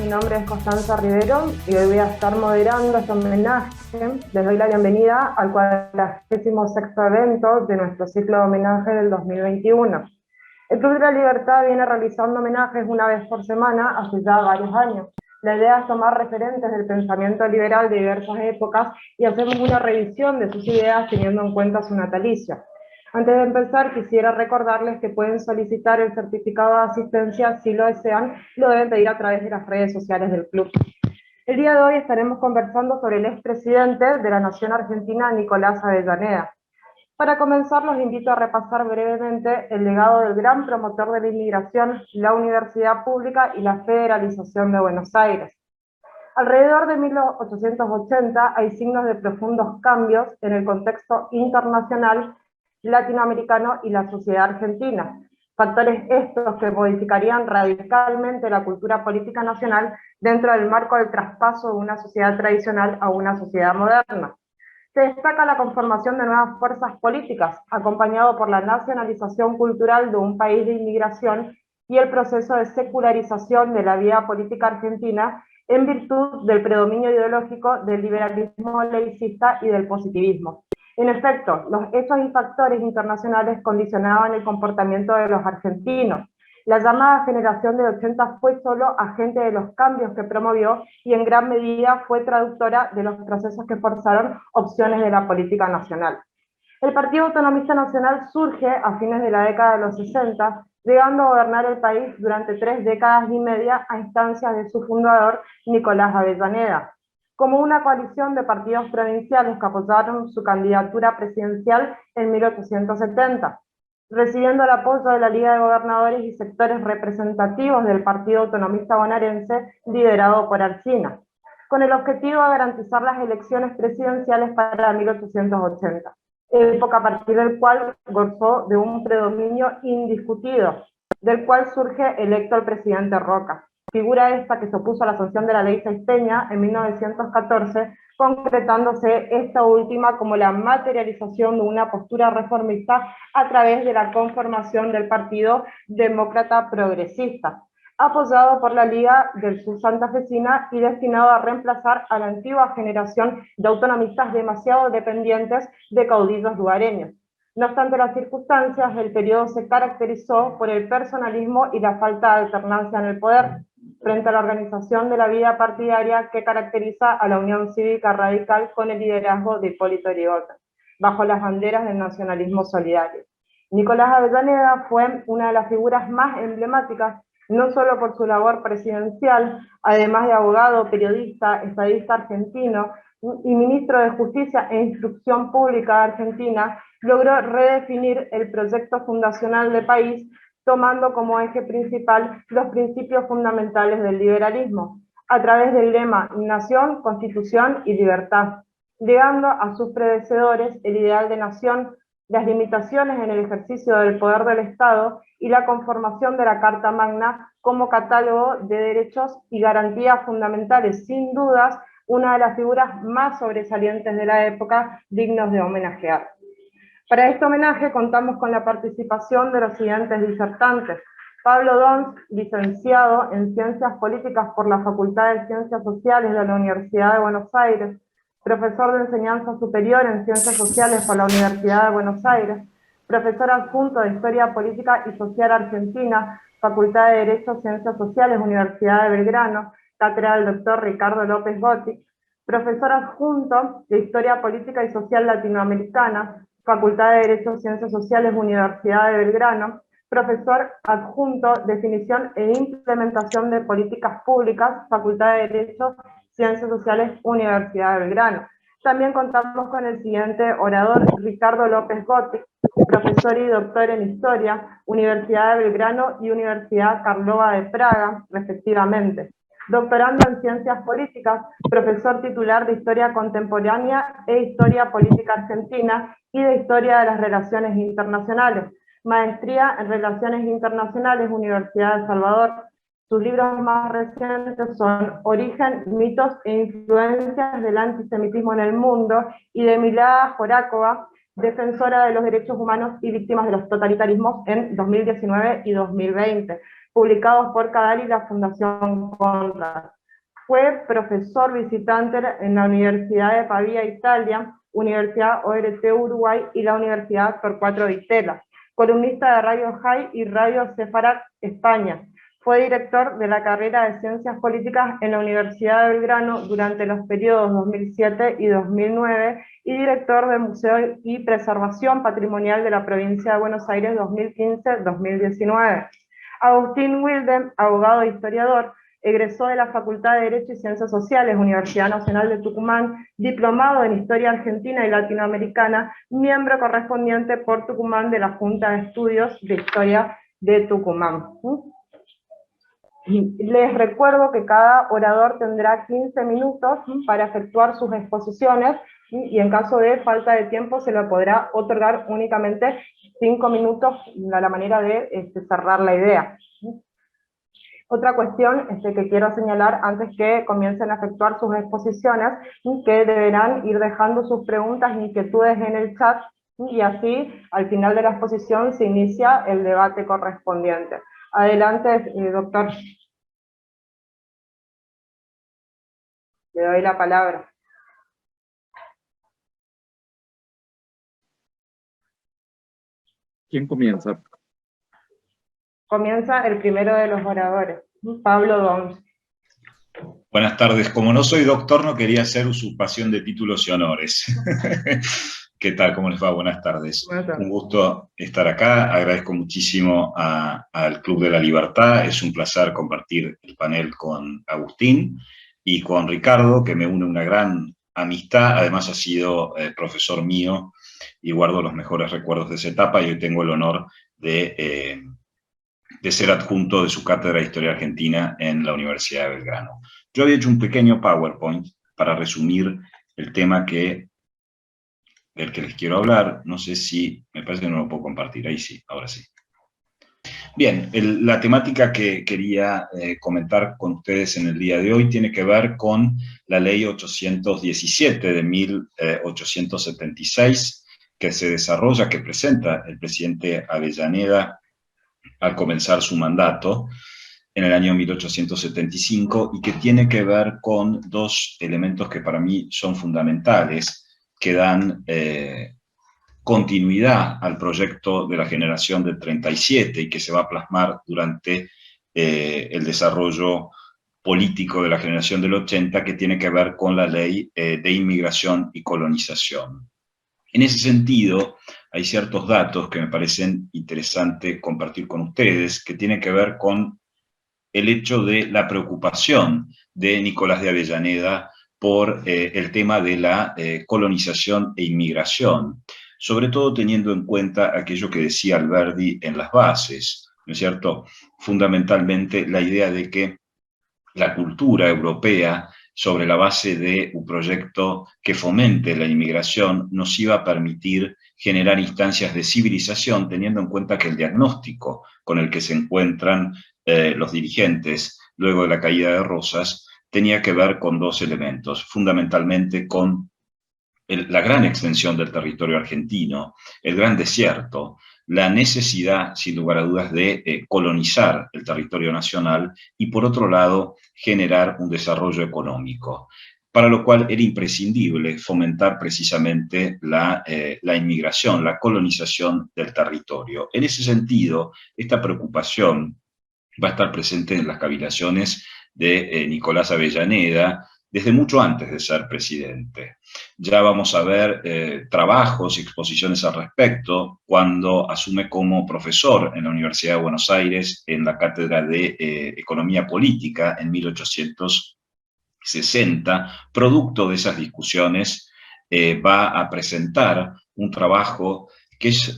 mi nombre es Constanza Rivero y hoy voy a estar moderando este homenaje. Les doy la bienvenida al 46º evento de nuestro ciclo de homenaje del 2021. El Club de la Libertad viene realizando homenajes una vez por semana hace ya varios años. La idea es tomar referentes del pensamiento liberal de diversas épocas y hacer una revisión de sus ideas teniendo en cuenta su natalicio. Antes de empezar, quisiera recordarles que pueden solicitar el certificado de asistencia si lo desean, lo deben pedir a través de las redes sociales del club. El día de hoy estaremos conversando sobre el expresidente de la Nación Argentina, Nicolás Avellaneda. Para comenzar, los invito a repasar brevemente el legado del gran promotor de la inmigración, la universidad pública y la federalización de Buenos Aires. Alrededor de 1880 hay signos de profundos cambios en el contexto internacional, latinoamericano y la sociedad argentina. Factores estos que modificarían radicalmente la cultura política nacional dentro del marco del traspaso de una sociedad tradicional a una sociedad moderna. Se destaca la conformación de nuevas fuerzas políticas, acompañado por la nacionalización cultural de un país de inmigración y el proceso de secularización de la vida política argentina en virtud del predominio ideológico del liberalismo laicista y del positivismo. En efecto, los hechos y factores internacionales condicionaban el comportamiento de los argentinos. La llamada generación del 80 fue solo agente de los cambios que promovió y en gran medida fue traductora de los procesos que forzaron opciones de la política nacional. El Partido Autonomista Nacional surge a fines de la década de los 60, llegando a gobernar el país durante 3 décadas y media a instancias de su fundador, Nicolás Avellaneda, como una coalición de partidos provinciales que apoyaron su candidatura presidencial en 1870, recibiendo el apoyo de la Liga de Gobernadores y sectores representativos del Partido Autonomista Bonaerense, liderado por Alsina, con el objetivo de garantizar las elecciones presidenciales para 1880, época a partir del cual gozó de un predominio indiscutido, del cual surge electo el presidente Roca, figura esta que se opuso a la sanción de la ley Saisteña en 1914, concretándose esta última como la materialización de una postura reformista a través de la conformación del Partido Demócrata Progresista, apoyado por la Liga del Sur Santafesina y destinado a reemplazar a la antigua generación de autonomistas demasiado dependientes de caudillos lugareños. No obstante las circunstancias, el periodo se caracterizó por el personalismo y la falta de alternancia en el poder, frente a la organización de la vida partidaria que caracteriza a la Unión Cívica Radical con el liderazgo de Hipólito Yrigoyen, bajo las banderas del nacionalismo solidario. Nicolás Avellaneda fue una de las figuras más emblemáticas, no solo por su labor presidencial, además de abogado, periodista, estadista argentino y ministro de Justicia e Instrucción Pública de Argentina, logró redefinir el proyecto fundacional del país, tomando como eje principal los principios fundamentales del liberalismo, a través del lema Nación, Constitución y Libertad, legando a sus predecesores el ideal de nación, las limitaciones en el ejercicio del poder del Estado y la conformación de la Carta Magna como catálogo de derechos y garantías fundamentales, sin dudas, una de las figuras más sobresalientes de la época, dignos de homenajear. Para este homenaje contamos con la participación de los siguientes disertantes: Pablo Dons, licenciado en Ciencias Políticas por la Facultad de Ciencias Sociales de la Universidad de Buenos Aires, profesor de Enseñanza Superior en Ciencias Sociales por la Universidad de Buenos Aires, profesor adjunto de Historia Política y Social Argentina, Facultad de Derecho, Ciencias Sociales, Universidad de Belgrano, cátedra del Dr. Ricardo López Gotti, profesor adjunto de Historia Política y Social Latinoamericana, Facultad de Derecho, Ciencias Sociales, Universidad de Belgrano, profesor adjunto, Definición e Implementación de Políticas Públicas, Facultad de Derecho, Ciencias Sociales, Universidad de Belgrano. También contamos con el siguiente orador, Ricardo López Gotti, profesor y doctor en Historia, Universidad de Belgrano y Universidad Karlova de Praga, respectivamente. Doctorando en Ciencias Políticas, profesor titular de Historia Contemporánea e Historia Política Argentina y de Historia de las Relaciones Internacionales. Maestría en Relaciones Internacionales, Universidad de El Salvador. Sus libros más recientes son Origen, mitos e influencias del antisemitismo en el mundo, y de Milada Horákova, defensora de los derechos humanos y víctimas de los totalitarismos, en 2019 y 2020, publicados por Cadal y la Fundación Conrad. Fue profesor visitante en la Universidad de Pavía, Italia, Universidad ORT Uruguay y la Universidad Torcuato Di Itela. Columnista de Radio High y Radio Sefarat, España. Fue director de la carrera de Ciencias Políticas en la Universidad de Belgrano durante los periodos 2007 y 2009 y director del Museo y Preservación Patrimonial de la Provincia de Buenos Aires 2015-2019. Agustín Wilden, abogado e historiador, egresó de la Facultad de Derecho y Ciencias Sociales, Universidad Nacional de Tucumán, diplomado en Historia Argentina y Latinoamericana, miembro correspondiente por Tucumán de la Junta de Estudios de Historia de Tucumán. Les recuerdo que cada orador tendrá 15 minutos para efectuar sus exposiciones y en caso de falta de tiempo se le podrá otorgar únicamente 5 minutos a la manera de cerrar la idea. Otra cuestión que quiero señalar antes que comiencen a efectuar sus exposiciones, que deberán ir dejando sus preguntas e inquietudes en el chat, y así al final de la exposición se inicia el debate correspondiente. Adelante, doctor. Le doy la palabra. ¿Quién comienza? Comienza el primero de los oradores, Pablo Dons. Buenas tardes. Como no soy doctor, no quería hacer usurpación de títulos y honores. ¿Qué tal? ¿Cómo les va? Buenas tardes. Buenas tardes. Un gusto estar acá. Agradezco muchísimo al Club de la Libertad. Es un placer compartir el panel con Agustín y con Ricardo, que me une una gran amistad. Además ha sido profesor mío y guardo los mejores recuerdos de esa etapa, y hoy tengo el honor de ser adjunto de su cátedra de Historia Argentina en la Universidad de Belgrano. Yo había hecho un pequeño PowerPoint para resumir el tema del que les quiero hablar. No sé si, me parece que no lo puedo compartir, ahí sí, ahora sí. Bien, la temática que quería comentar con ustedes en el día de hoy tiene que ver con la Ley 817 de 1876, que se desarrolla, que presenta el presidente Avellaneda al comenzar su mandato en el año 1875, y que tiene que ver con dos elementos que para mí son fundamentales, que dan continuidad al proyecto de la generación del 37 y que se va a plasmar durante el desarrollo político de la generación del 80, que tiene que ver con la ley de inmigración y colonización. En ese sentido, hay ciertos datos que me parecen interesantes compartir con ustedes, que tienen que ver con el hecho de la preocupación de Nicolás de Avellaneda por el tema de la colonización e inmigración, sobre todo teniendo en cuenta aquello que decía Alberdi en las bases, ¿no es cierto? Fundamentalmente la idea de que la cultura europea, sobre la base de un proyecto que fomente la inmigración, nos iba a permitir generar instancias de civilización, teniendo en cuenta que el diagnóstico con el que se encuentran los dirigentes luego de la caída de Rosas tenía que ver con dos elementos, fundamentalmente con la gran extensión del territorio argentino, el gran desierto, la necesidad, sin lugar a dudas, de colonizar el territorio nacional y, por otro lado, generar un desarrollo económico, para lo cual era imprescindible fomentar precisamente la inmigración, la colonización del territorio. En ese sentido, esta preocupación va a estar presente en las cavilaciones de Nicolás Avellaneda, desde mucho antes de ser presidente. Ya vamos a ver trabajos y exposiciones al respecto cuando asume como profesor en la Universidad de Buenos Aires en la cátedra de Economía Política en 1860. Producto de esas discusiones va a presentar un trabajo que es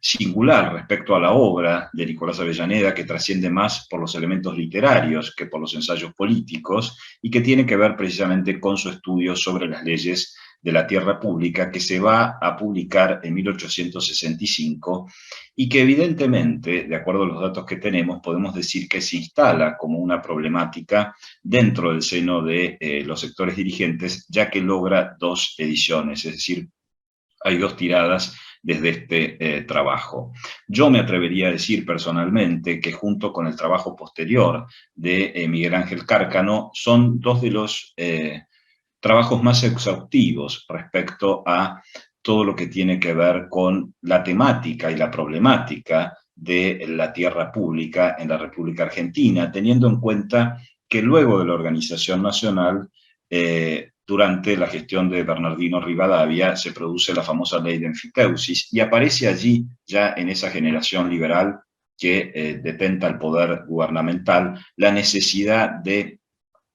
singular respecto a la obra de Nicolás Avellaneda, que trasciende más por los elementos literarios que por los ensayos políticos, y que tiene que ver precisamente con su estudio sobre las leyes de la tierra pública, que se va a publicar en 1865, y que evidentemente, de acuerdo a los datos que tenemos, podemos decir que se instala como una problemática dentro del seno de los sectores dirigentes, ya que logra dos ediciones, es decir, hay dos tiradas desde este trabajo. Yo me atrevería a decir personalmente que junto con el trabajo posterior de Miguel Ángel Cárcano son dos de los trabajos más exhaustivos respecto a todo lo que tiene que ver con la temática y la problemática de la tierra pública en la República Argentina, teniendo en cuenta que luego de la organización nacional, durante la gestión de Bernardino Rivadavia, se produce la famosa ley de enfiteusis y aparece allí, ya en esa generación liberal que detenta el poder gubernamental, la necesidad de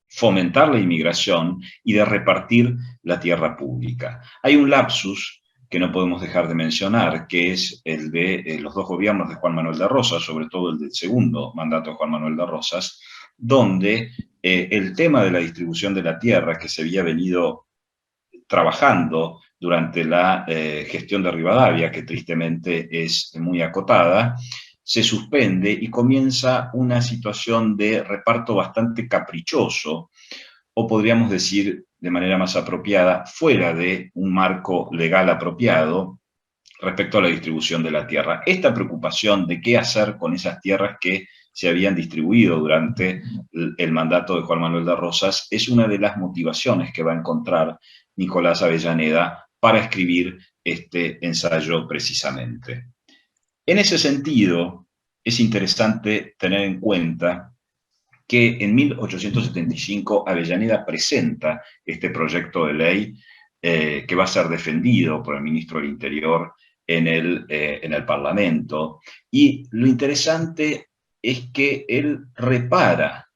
fomentar la inmigración y de repartir la tierra pública. Hay un lapsus que no podemos dejar de mencionar, que es el de los dos gobiernos de Juan Manuel de Rosas, sobre todo el del segundo mandato de Juan Manuel de Rosas, donde el tema de la distribución de la tierra que se había venido trabajando durante la gestión de Rivadavia, que tristemente es muy acotada, se suspende y comienza una situación de reparto bastante caprichoso, o podríamos decir de manera más apropiada, fuera de un marco legal apropiado respecto a la distribución de la tierra. Esta preocupación de qué hacer con esas tierras que se habían distribuido durante el mandato de Juan Manuel de Rosas es una de las motivaciones que va a encontrar Nicolás Avellaneda para escribir este ensayo precisamente. En ese sentido, es interesante tener en cuenta que en 1875 Avellaneda presenta este proyecto de ley que va a ser defendido por el ministro del Interior en el Parlamento. Y lo interesante es que él repara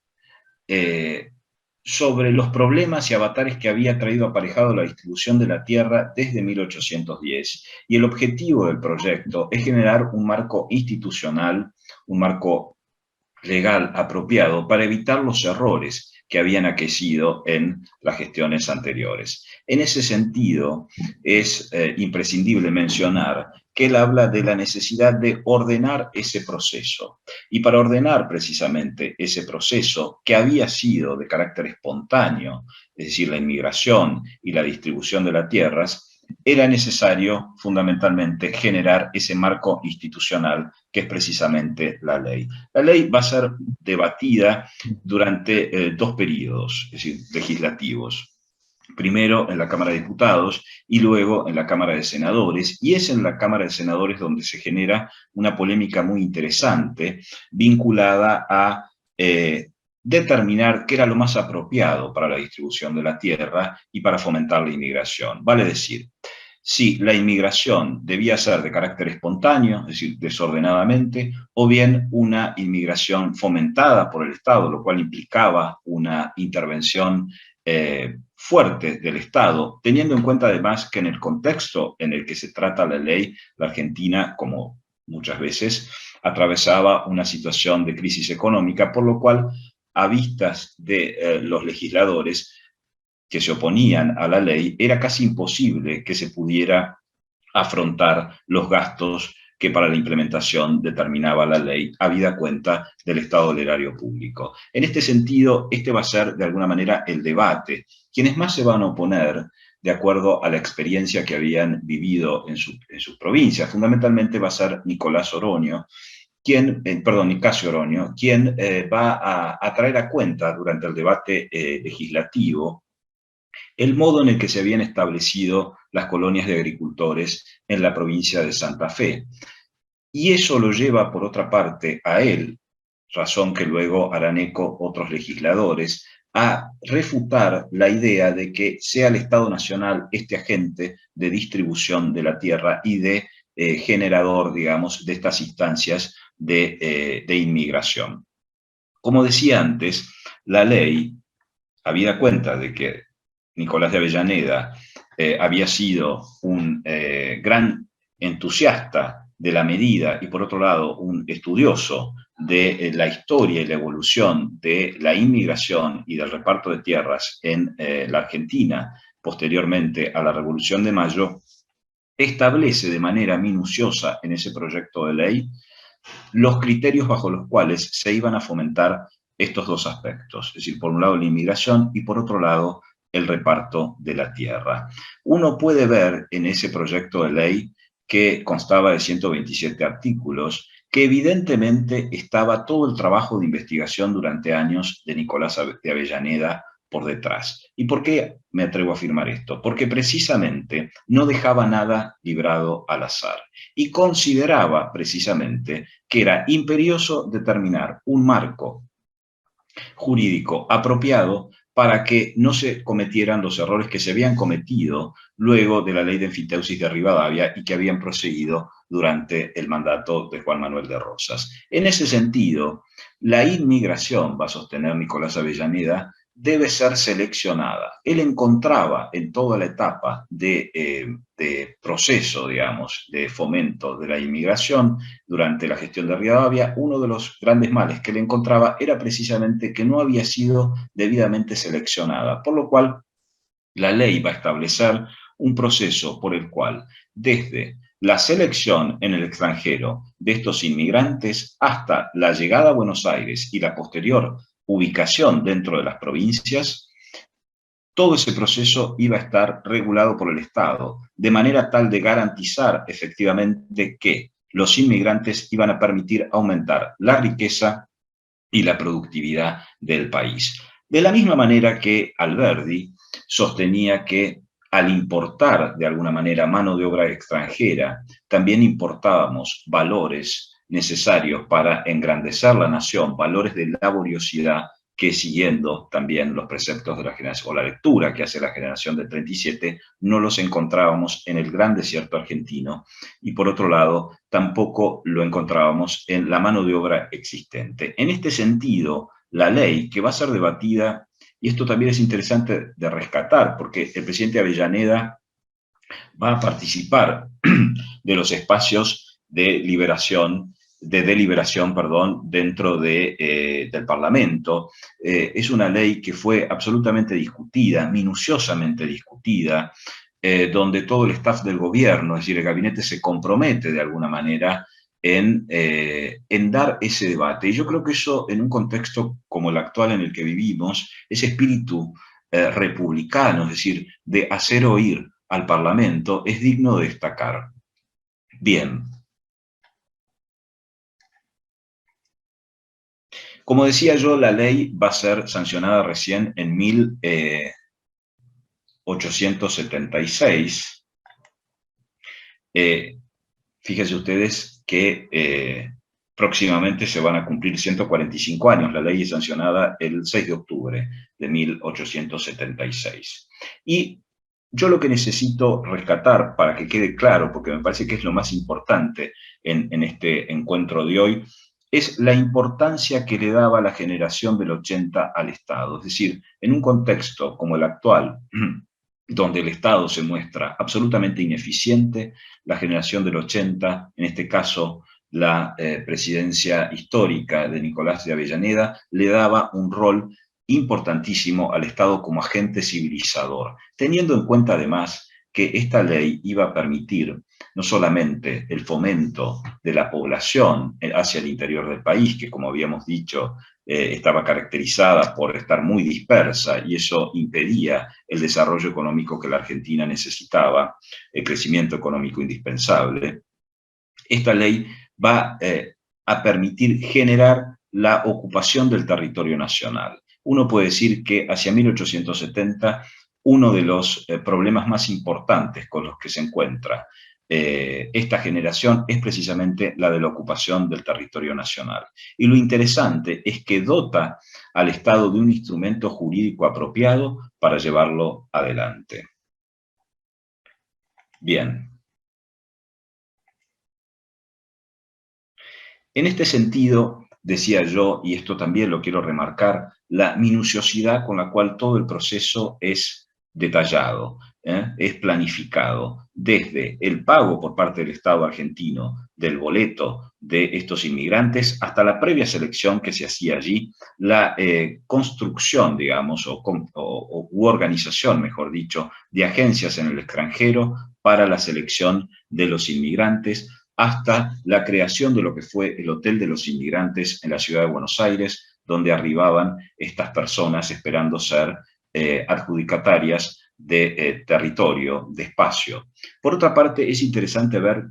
sobre los problemas y avatares que había traído aparejado la distribución de la tierra desde 1810. Y el objetivo del proyecto es generar un marco institucional, un marco legal apropiado para evitar los errores que habían aquecido en las gestiones anteriores. En ese sentido, es imprescindible mencionar que él habla de la necesidad de ordenar ese proceso. Y para ordenar precisamente ese proceso, que había sido de carácter espontáneo, es decir, la inmigración y la distribución de las tierras, era necesario fundamentalmente generar ese marco institucional que es precisamente la ley. La ley va a ser debatida durante dos periodos, es decir, legislativos. Primero en la Cámara de Diputados y luego en la Cámara de Senadores, y es en la Cámara de Senadores donde se genera una polémica muy interesante vinculada a determinar qué era lo más apropiado para la distribución de la tierra y para fomentar la inmigración. Vale decir, si la inmigración debía ser de carácter espontáneo, es decir, desordenadamente, o bien una inmigración fomentada por el Estado, lo cual implicaba una intervención fuerte del Estado, teniendo en cuenta además que en el contexto en el que se trata la ley, la Argentina, como muchas veces, atravesaba una situación de crisis económica, por lo cual, a vistas de los legisladores que se oponían a la ley, era casi imposible que se pudiera afrontar los gastos que para la implementación determinaba la ley, habida cuenta del Estado del erario público. En este sentido, este va a ser de alguna manera el debate. Quienes más se van a oponer, de acuerdo a la experiencia que habían vivido en sus provincias, fundamentalmente va a ser Nicolás Oroño, Nicasio Oroño, quien va a traer a cuenta durante el debate legislativo el modo en el que se habían establecido las colonias de agricultores en la provincia de Santa Fe. Y eso lo lleva, por otra parte, a él, razón que luego harán eco otros legisladores, a refutar la idea de que sea el Estado Nacional este agente de distribución de la tierra y de generador, digamos, de estas instancias de inmigración. Como decía antes, la ley, habida cuenta de que Nicolás de Avellaneda había sido un gran entusiasta de la medida y por otro lado un estudioso de la historia y la evolución de la inmigración y del reparto de tierras en la Argentina posteriormente a la Revolución de Mayo, establece de manera minuciosa en ese proyecto de ley los criterios bajo los cuales se iban a fomentar estos dos aspectos, es decir, por un lado la inmigración y por otro lado el reparto de la tierra. Uno puede ver en ese proyecto de ley que constaba de 127 artículos, que evidentemente estaba todo el trabajo de investigación durante años de Nicolás de Avellaneda por detrás. ¿Y por qué me atrevo a afirmar esto? Porque precisamente no dejaba nada librado al azar y consideraba precisamente que era imperioso determinar un marco jurídico apropiado para que no se cometieran los errores que se habían cometido luego de la ley de enfiteusis de Rivadavia y que habían proseguido durante el mandato de Juan Manuel de Rosas. En ese sentido, la inmigración, va a sostener Nicolás Avellaneda, debe ser seleccionada. Él encontraba en toda la etapa de proceso, digamos, de fomento de la inmigración durante la gestión de Rivadavia, uno de los grandes males que él encontraba era precisamente que no había sido debidamente seleccionada, por lo cual la ley va a establecer un proceso por el cual, desde la selección en el extranjero de estos inmigrantes hasta la llegada a Buenos Aires y la posterior ubicación dentro de las provincias, todo ese proceso iba a estar regulado por el Estado, de manera tal de garantizar efectivamente que los inmigrantes iban a permitir aumentar la riqueza y la productividad del país. De la misma manera que Alberdi sostenía que al importar de alguna manera mano de obra extranjera, también importábamos valores necesarios para engrandecer la nación, valores de laboriosidad que siguiendo también los preceptos de la generación, o la lectura que hace la generación del 37, no los encontrábamos en el gran desierto argentino, y por otro lado, tampoco lo encontrábamos en la mano de obra existente. En este sentido, la ley que va a ser debatida, y esto también es interesante de rescatar, porque el presidente Avellaneda va a participar de los espacios de deliberación, dentro del Parlamento. Es una ley que fue absolutamente discutida, minuciosamente discutida, donde todo el staff del gobierno, es decir, el gabinete se compromete de alguna manera en dar ese debate. Y yo creo que eso, en un contexto como el actual en el que vivimos, ese espíritu republicano, es decir, de hacer oír al Parlamento, es digno de destacar. Bien. Como decía yo, la ley va a ser sancionada recién en 1876. Fíjense ustedes que próximamente se van a cumplir 145 años. La ley es sancionada el 6 de octubre de 1876. Y yo lo que necesito rescatar para que quede claro, porque me parece que es lo más importante en este encuentro de hoy, es la importancia que le daba la generación del 80 al Estado. Es decir, en un contexto como el actual, donde el Estado se muestra absolutamente ineficiente, la generación del 80, en este caso la presidencia histórica de Nicolás de Avellaneda, le daba un rol importantísimo al Estado como agente civilizador, teniendo en cuenta además que esta ley iba a permitir no solamente el fomento de la población hacia el interior del país, que como habíamos dicho, estaba caracterizada por estar muy dispersa y eso impedía el desarrollo económico que la Argentina necesitaba, el crecimiento económico indispensable. Esta ley va a permitir generar la ocupación del territorio nacional. Uno puede decir que hacia 1870 uno de los problemas más importantes con los que se encuentra esta generación es precisamente la de la ocupación del territorio nacional. Y lo interesante es que dota al Estado de un instrumento jurídico apropiado para llevarlo adelante. Bien. En este sentido, decía yo, y esto también lo quiero remarcar, la minuciosidad con la cual todo el proceso es detallado, es planificado, desde el pago por parte del Estado argentino del boleto de estos inmigrantes hasta la previa selección que se hacía allí, la construcción, digamos, u organización, mejor dicho, de agencias en el extranjero para la selección de los inmigrantes, hasta la creación de lo que fue el Hotel de los Inmigrantes en la ciudad de Buenos Aires, donde arribaban estas personas esperando ser adjudicatarias de territorio, de espacio. Por otra parte, es interesante ver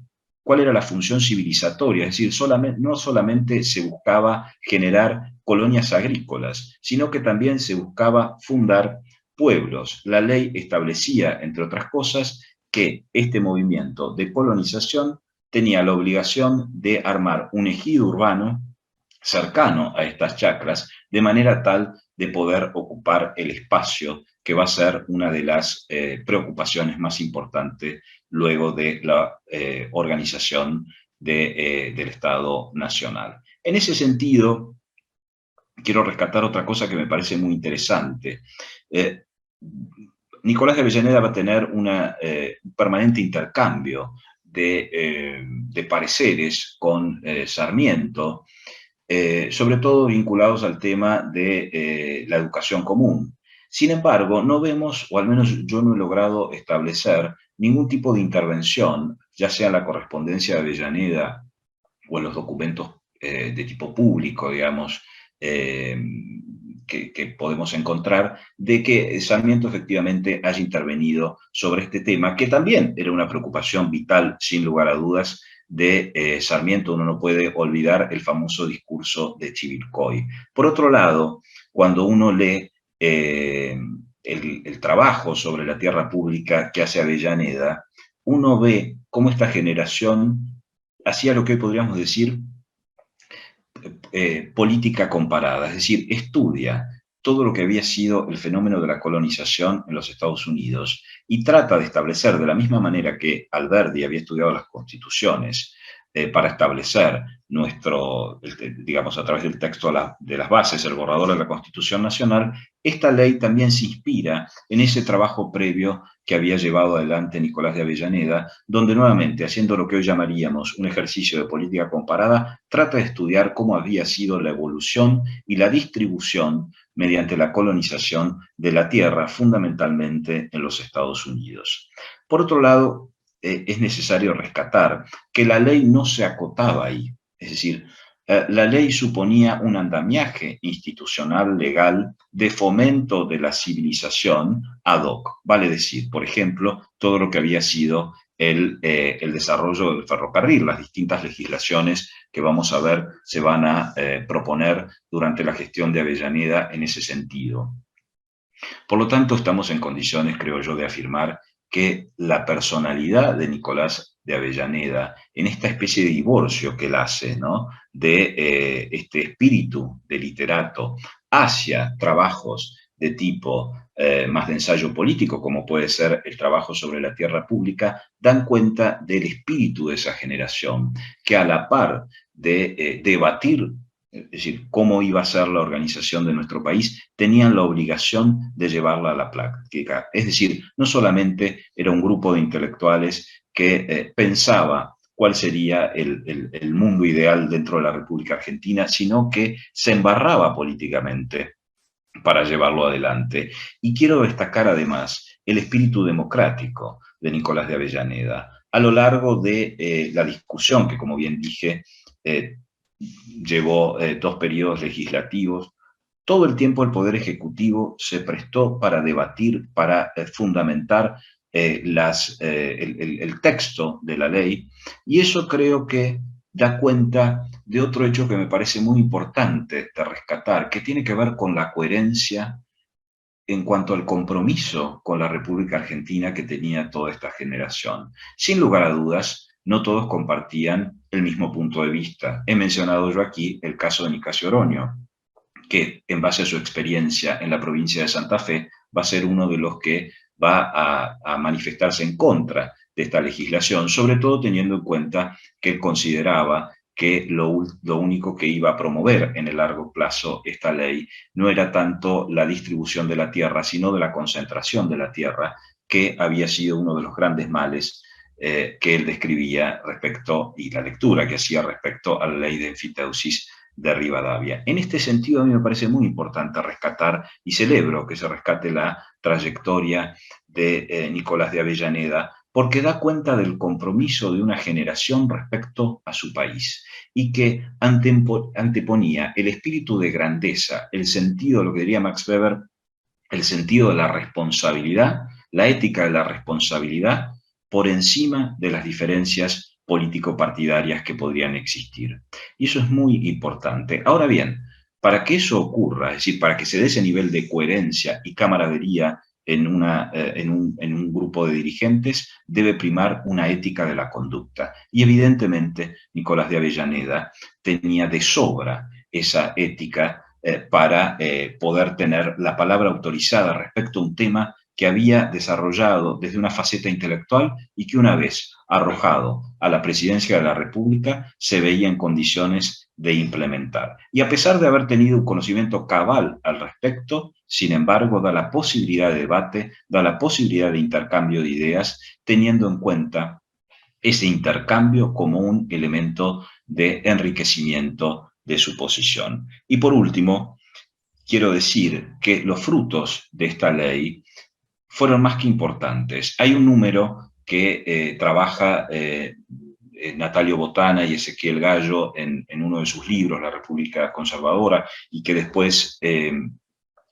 cuál era la función civilizatoria, es decir, no solamente se buscaba generar colonias agrícolas, sino que también se buscaba fundar pueblos. La ley establecía, entre otras cosas, que este movimiento de colonización tenía la obligación de armar un ejido urbano cercano a estas chacras, de manera tal de poder ocupar el espacio que va a ser una de las preocupaciones más importantes luego de la organización del Estado Nacional. En ese sentido, quiero rescatar otra cosa que me parece muy interesante. Eh, Nicolás de Avellaneda va a tener un permanente intercambio de pareceres con Sarmiento, sobre todo vinculados al tema de la educación común. Sin embargo, no vemos, o al menos yo no he logrado establecer, ningún tipo de intervención, ya sea en la correspondencia de Avellaneda o en los documentos de tipo público, digamos, eh, que podemos encontrar, de que Sarmiento efectivamente haya intervenido sobre este tema, que también era una preocupación vital, sin lugar a dudas, de Sarmiento. Uno no puede olvidar el famoso discurso de Chivilcoy. Por otro lado, cuando uno lee el trabajo sobre la tierra pública que hace Avellaneda, uno ve cómo esta generación hacía lo que hoy podríamos decir política comparada, es decir, estudia todo lo que había sido el fenómeno de la colonización en los Estados Unidos y trata de establecer, de la misma manera que Alberdi había estudiado las constituciones para establecer digamos, a través del texto de las bases, el borrador de la Constitución Nacional, esta ley también se inspira en ese trabajo previo que había llevado adelante Nicolás de Avellaneda, donde nuevamente, haciendo lo que hoy llamaríamos un ejercicio de política comparada, trata de estudiar cómo había sido la evolución y la distribución mediante la colonización de la tierra, fundamentalmente en los Estados Unidos. Por otro lado, es necesario rescatar que la ley no se acotaba ahí, es decir, la ley suponía un andamiaje institucional legal de fomento de la civilización ad hoc, vale decir, por ejemplo, todo lo que había sido el desarrollo del ferrocarril, las distintas legislaciones que vamos a ver se van a proponer durante la gestión de Avellaneda en ese sentido. Por lo tanto, estamos en condiciones, creo yo, de afirmar que la personalidad de Nicolás de Avellaneda, en esta especie de divorcio que él hace, ¿no?, de este espíritu de literato hacia trabajos de tipo más de ensayo político, como puede ser el trabajo sobre la tierra pública, dan cuenta del espíritu de esa generación, que a la par de debatir, es decir, cómo iba a ser la organización de nuestro país, tenían la obligación de llevarla a la práctica. Es decir, no solamente era un grupo de intelectuales que pensaba cuál sería el mundo ideal dentro de la República Argentina, sino que se embarraba políticamente para llevarlo adelante. Y quiero destacar además el espíritu democrático de Nicolás de Avellaneda. A lo largo de la discusión, que como bien dije, llevó 2 periodos legislativos, todo el tiempo el Poder Ejecutivo se prestó para debatir, para fundamentar el texto de la ley, y eso creo que da cuenta de otro hecho que me parece muy importante de rescatar, que tiene que ver con la coherencia en cuanto al compromiso con la República Argentina que tenía toda esta generación. Sin lugar a dudas, no todos compartían el mismo punto de vista. He mencionado yo aquí el caso de Nicasio Oroño, que en base a su experiencia en la provincia de Santa Fe va a ser uno de los que va a manifestarse en contra de esta legislación, sobre todo teniendo en cuenta que él consideraba que lo único que iba a promover en el largo plazo esta ley no era tanto la distribución de la tierra, sino de la concentración de la tierra, que había sido uno de los grandes males que él describía respecto, y la lectura que hacía respecto a la ley de enfiteusis de Rivadavia. En este sentido, a mí me parece muy importante rescatar, y celebro que se rescate la trayectoria de Nicolás de Avellaneda, porque da cuenta del compromiso de una generación respecto a su país, y que anteponía el espíritu de grandeza, el sentido, lo que diría Max Weber, el sentido de la responsabilidad, la ética de la responsabilidad, por encima de las diferencias político-partidarias que podrían existir. Y eso es muy importante. Ahora bien, para que eso ocurra, es decir, para que se dé ese nivel de coherencia y camaradería en un grupo de dirigentes, debe primar una ética de la conducta. Y evidentemente Nicolás de Avellaneda tenía de sobra esa ética para poder tener la palabra autorizada respecto a un tema que había desarrollado desde una faceta intelectual y que una vez arrojado a la presidencia de la República se veía en condiciones de implementar. Y a pesar de haber tenido un conocimiento cabal al respecto, sin embargo, da la posibilidad de debate, da la posibilidad de intercambio de ideas, teniendo en cuenta ese intercambio como un elemento de enriquecimiento de su posición. Y por último, quiero decir que los frutos de esta ley fueron más que importantes. Hay un número que trabaja Natalio Botana y Ezequiel Gallo en uno de sus libros, La República Conservadora, y que después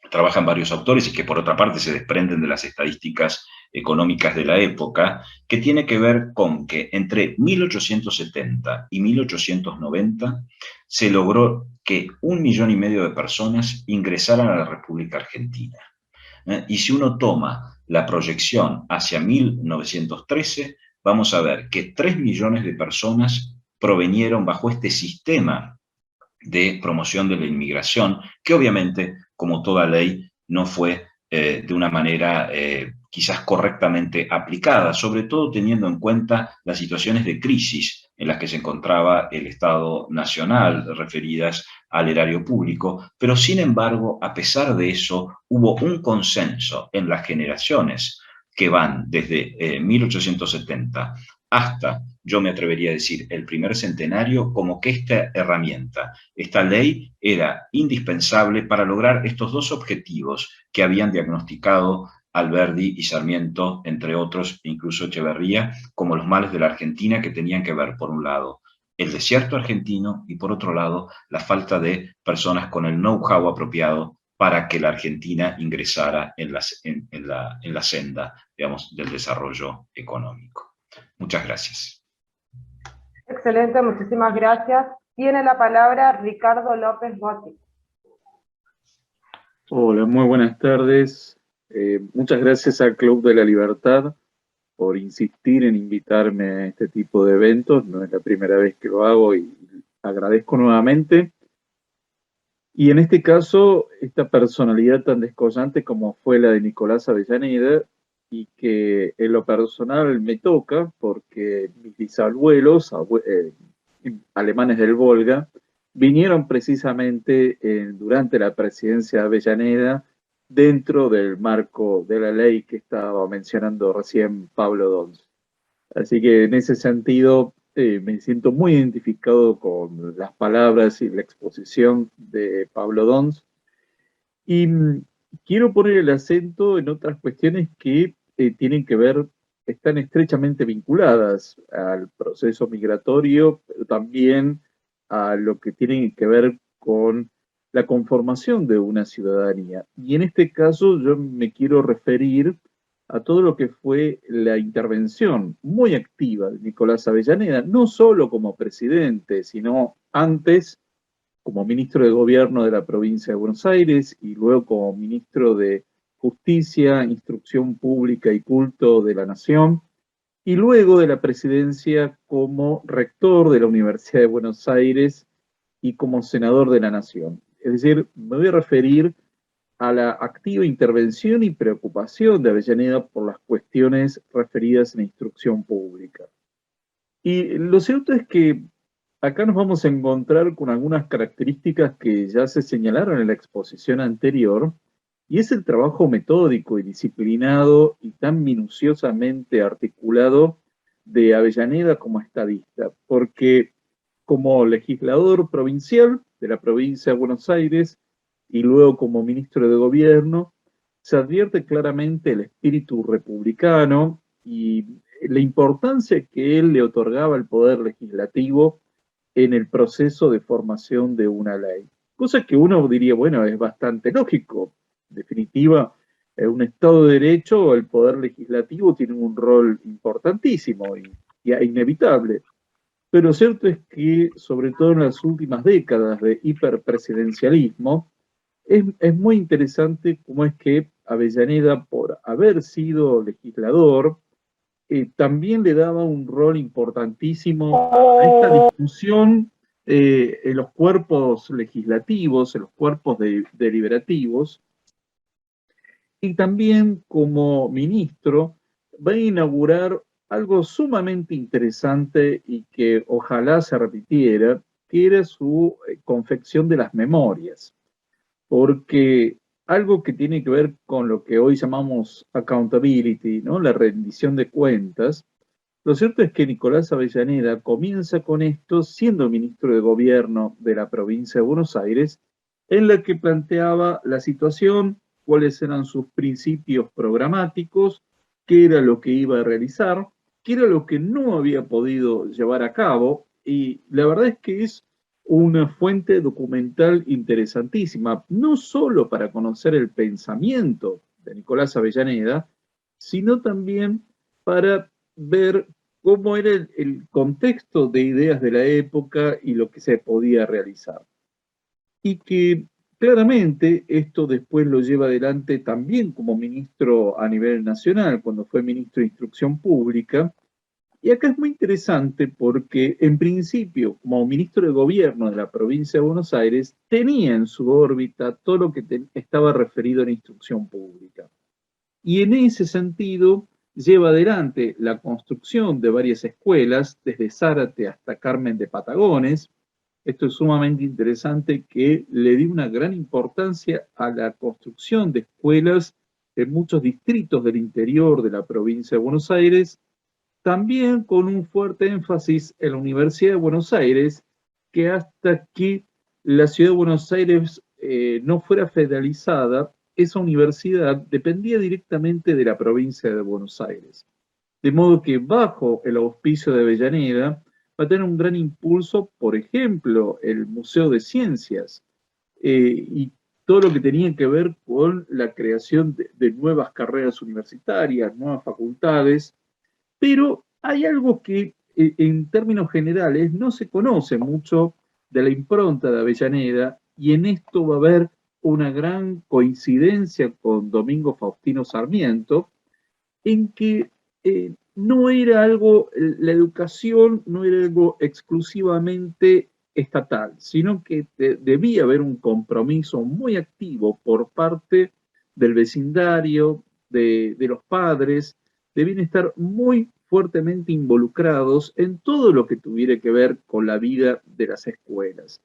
trabajan varios autores y que por otra parte se desprenden de las estadísticas económicas de la época, que tiene que ver con que entre 1870 y 1890 se logró que 1,5 millones de personas ingresaran a la República Argentina. Y si uno toma la proyección hacia 1913, vamos a ver que 3 millones de personas provenieron bajo este sistema de promoción de la inmigración, que obviamente, como toda ley, no fue de una manera quizás correctamente aplicada, sobre todo teniendo en cuenta las situaciones de crisis en las que se encontraba el Estado Nacional, referidas al erario público, pero sin embargo, a pesar de eso, hubo un consenso en las generaciones que van desde 1870 hasta, yo me atrevería a decir, el primer centenario, como que esta herramienta, esta ley, era indispensable para lograr estos dos objetivos que habían diagnosticado Alberdi y Sarmiento, entre otros, incluso Echeverría, como los males de la Argentina, que tenían que ver, por un lado, el desierto argentino y, por otro lado, la falta de personas con el know-how apropiado para que la Argentina ingresara en la senda, digamos, del desarrollo económico. Muchas gracias. Excelente, muchísimas gracias. Tiene la palabra Ricardo López Botti. Hola, muy buenas tardes. Muchas gracias al Club de la Libertad por insistir en invitarme a este tipo de eventos. No es la primera vez que lo hago y agradezco nuevamente. Y en este caso, esta personalidad tan descollante como fue la de Nicolás Avellaneda, y que en lo personal me toca porque mis bisabuelos, alemanes del Volga, vinieron precisamente durante la presidencia de Avellaneda dentro del marco de la ley que estaba mencionando recién Pablo Dons. Así que en ese sentido me siento muy identificado con las palabras y la exposición de Pablo Dons. Y quiero poner el acento en otras cuestiones que tienen que ver, están estrechamente vinculadas al proceso migratorio, pero también a lo que tiene que ver con la conformación de una ciudadanía. Y en este caso yo me quiero referir a todo lo que fue la intervención muy activa de Nicolás Avellaneda, no solo como presidente, sino antes como ministro de Gobierno de la provincia de Buenos Aires y luego como ministro de Justicia, Instrucción Pública y Culto de la Nación, y luego de la presidencia como rector de la Universidad de Buenos Aires y como senador de la Nación. Es decir, me voy a referir a la activa intervención y preocupación de Avellaneda por las cuestiones referidas en la instrucción pública. Y lo cierto es que acá nos vamos a encontrar con algunas características que ya se señalaron en la exposición anterior, y es el trabajo metódico y disciplinado y tan minuciosamente articulado de Avellaneda como estadista, porque como legislador provincial de la provincia de Buenos Aires y luego como ministro de Gobierno, se advierte claramente el espíritu republicano y la importancia que él le otorgaba al poder legislativo en el proceso de formación de una ley. Cosa que uno diría, bueno, es bastante lógico. En definitiva, en un Estado de Derecho, el poder legislativo tiene un rol importantísimo y inevitable. pero cierto es que, sobre todo en las últimas décadas de hiperpresidencialismo, es muy interesante cómo es que Avellaneda, por haber sido legislador, también le daba un rol importantísimo a esta discusión en los cuerpos legislativos, en los cuerpos deliberativos, y también como ministro va a inaugurar algo sumamente interesante y que ojalá se repitiera, que era su confección de las memorias, porque algo que tiene que ver con lo que hoy llamamos accountability, ¿no? La rendición de cuentas. Lo cierto es que Nicolás Avellaneda comienza con esto siendo ministro de Gobierno de la provincia de Buenos Aires, en la que planteaba la situación, cuáles eran sus principios programáticos, qué era lo que iba a realizar, qué era lo que no había podido llevar a cabo, y la verdad es que es una fuente documental interesantísima, no solo para conocer el pensamiento de Nicolás Avellaneda, sino también para ver cómo era el contexto de ideas de la época y lo que se podía realizar. Y que claramente esto después lo lleva adelante también como ministro a nivel nacional, cuando fue ministro de Instrucción Pública. Y acá es muy interesante porque, en principio, como ministro de Gobierno de la provincia de Buenos Aires, tenía en su órbita todo lo que estaba referido a la instrucción pública. Y en ese sentido, lleva adelante la construcción de varias escuelas, desde Zárate hasta Carmen de Patagones. Esto es sumamente interesante, que le dio una gran importancia a la construcción de escuelas en muchos distritos del interior de la provincia de Buenos Aires, también con un fuerte énfasis en la Universidad de Buenos Aires, que hasta que la ciudad de Buenos Aires no fuera federalizada, esa universidad dependía directamente de la provincia de Buenos Aires. De modo que bajo el auspicio de Avellaneda va a tener un gran impulso, por ejemplo, el Museo de Ciencias y todo lo que tenía que ver con la creación de nuevas carreras universitarias, nuevas facultades, pero hay algo que en términos generales no se conoce mucho de la impronta de Avellaneda, y en esto va a haber una gran coincidencia con Domingo Faustino Sarmiento, en que no era algo, la educación no era algo exclusivamente estatal, sino que debía haber un compromiso muy activo por parte del vecindario, de los padres, debían estar muy fuertemente involucrados en todo lo que tuviera que ver con la vida de las escuelas.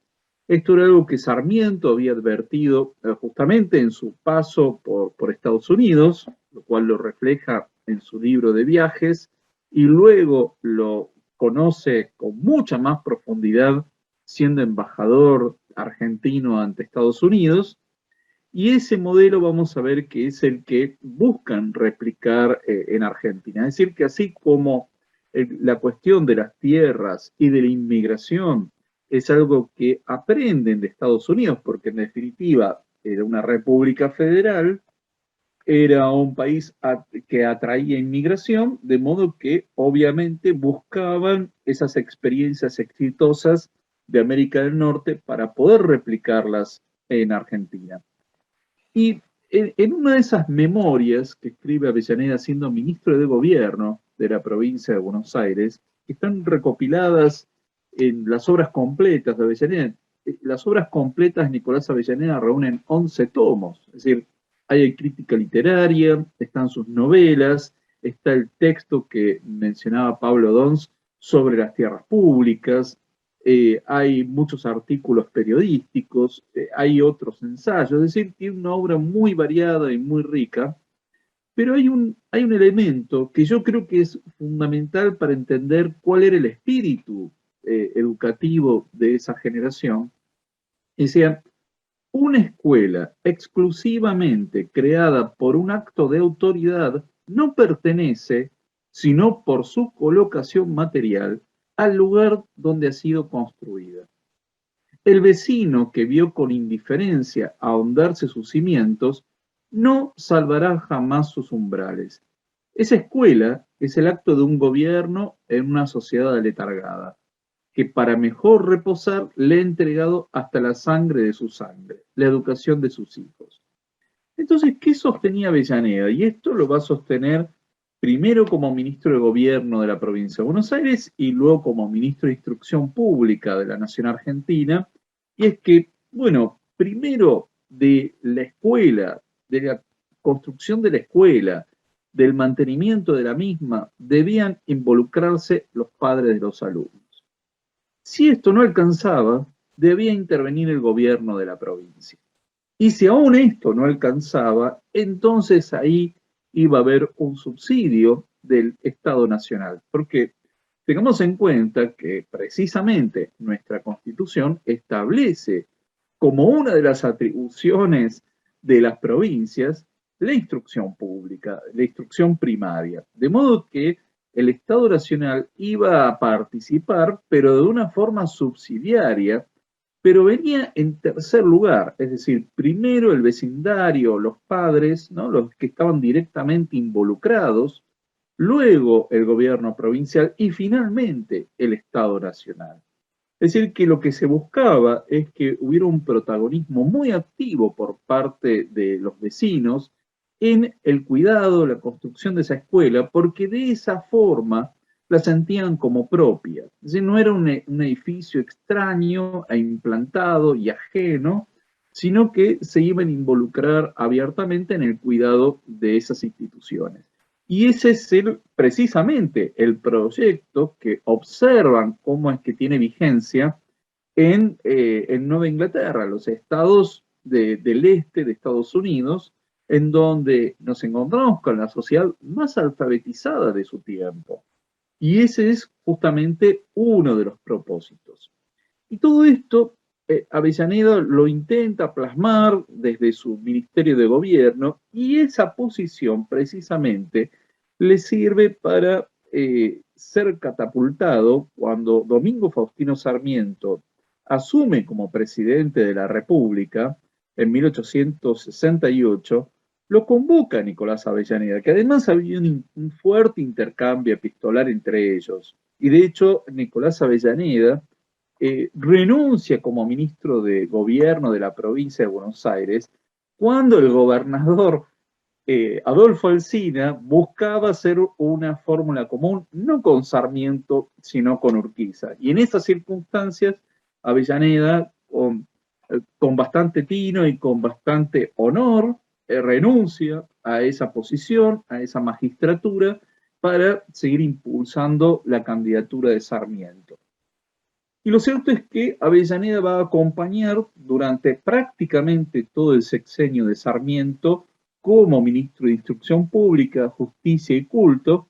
Esto era algo que Sarmiento había advertido justamente en su paso por Estados Unidos, lo cual lo refleja en su libro de viajes, y luego lo conoce con mucha más profundidad siendo embajador argentino ante Estados Unidos, y ese modelo vamos a ver que es el que buscan replicar en Argentina. Es decir, que así como la cuestión de las tierras y de la inmigración es algo que aprenden de Estados Unidos, porque en definitiva era una república federal, era un país que atraía inmigración, de modo que obviamente buscaban esas experiencias exitosas de América del Norte para poder replicarlas en Argentina. Y en una de esas memorias que escribe Avellaneda siendo ministro de Gobierno de la provincia de Buenos Aires, que están recopiladas en las obras completas de Avellaneda. Las obras completas de Nicolás Avellaneda reúnen 11 tomos, es decir, hay crítica literaria, están sus novelas, está el texto que mencionaba Pablo Dons sobre las tierras públicas, hay muchos artículos periodísticos, hay otros ensayos, es decir, tiene una obra muy variada y muy rica, pero hay un elemento que yo creo que es fundamental para entender cuál era el espíritu educativo de esa generación. Es decir, una escuela exclusivamente creada por un acto de autoridad no pertenece, sino por su colocación material, al lugar donde ha sido construida. El vecino que vio con indiferencia ahondarse sus cimientos no salvará jamás sus umbrales. Esa escuela es el acto de un gobierno en una sociedad aletargada. que para mejor reposar le ha entregado hasta la sangre de su sangre, la educación de sus hijos. Entonces, ¿qué sostenía Avellaneda? Y esto lo va a sostener primero como ministro de Gobierno de la provincia de Buenos Aires y luego como ministro de Instrucción Pública de la Nación Argentina, y es que, bueno, primero de la escuela, de la construcción de la escuela, del mantenimiento de la misma, debían involucrarse los padres de los alumnos. Si esto no alcanzaba, debía intervenir el gobierno de la provincia. Y si aún esto no alcanzaba, entonces ahí iba a haber un subsidio del Estado Nacional. Porque tengamos en cuenta que precisamente nuestra Constitución establece como una de las atribuciones de las provincias la instrucción pública, la instrucción primaria. De modo que el Estado Nacional iba a participar, pero de una forma subsidiaria, pero venía en tercer lugar, es decir, primero el vecindario, los padres, ¿no?, los que estaban directamente involucrados, luego el gobierno provincial y finalmente el Estado Nacional. Es decir, que lo que se buscaba es que hubiera un protagonismo muy activo por parte de los vecinos en el cuidado, la construcción de esa escuela, porque de esa forma la sentían como propia. Es decir, no era un edificio extraño e implantado y ajeno, sino que se iban a involucrar abiertamente en el cuidado de esas instituciones. Y ese es precisamente el proyecto que observan cómo es que tiene vigencia en Nueva Inglaterra, los estados del este de Estados Unidos, en donde nos encontramos con la sociedad más alfabetizada de su tiempo. Y ese es justamente uno de los propósitos. Y todo esto, Avellaneda lo intenta plasmar desde su Ministerio de Gobierno, y esa posición precisamente le sirve para ser catapultado cuando Domingo Faustino Sarmiento asume como presidente de la República en 1868, lo convoca a Nicolás Avellaneda, que además había un fuerte intercambio epistolar entre ellos. Y de hecho, Nicolás Avellaneda renuncia como ministro de Gobierno de la provincia de Buenos Aires cuando el gobernador Adolfo Alsina buscaba hacer una fórmula común, no con Sarmiento, sino con Urquiza. Y en esas circunstancias, Avellaneda, con bastante tino y con bastante honor, renuncia a esa posición, a esa magistratura, para seguir impulsando la candidatura de Sarmiento. Y lo cierto es que Avellaneda va a acompañar durante prácticamente todo el sexenio de Sarmiento como ministro de Instrucción Pública, Justicia y Culto,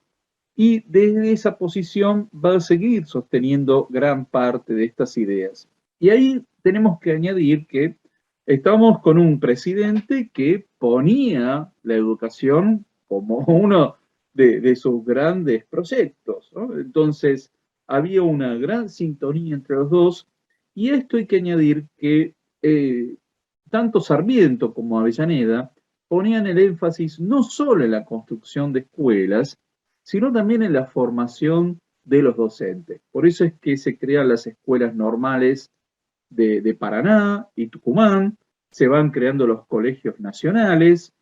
y desde esa posición va a seguir sosteniendo gran parte de estas ideas. Y ahí tenemos que añadir que estamos con un presidente que ponía la educación como uno de sus grandes proyectos, ¿no? Entonces, había una gran sintonía entre los dos, y a esto hay que añadir que tanto Sarmiento como Avellaneda ponían el énfasis no solo en la construcción de escuelas, sino también en la formación de los docentes. Por eso es que se crean las escuelas normales de Paraná y Tucumán, se van creando los colegios nacionales,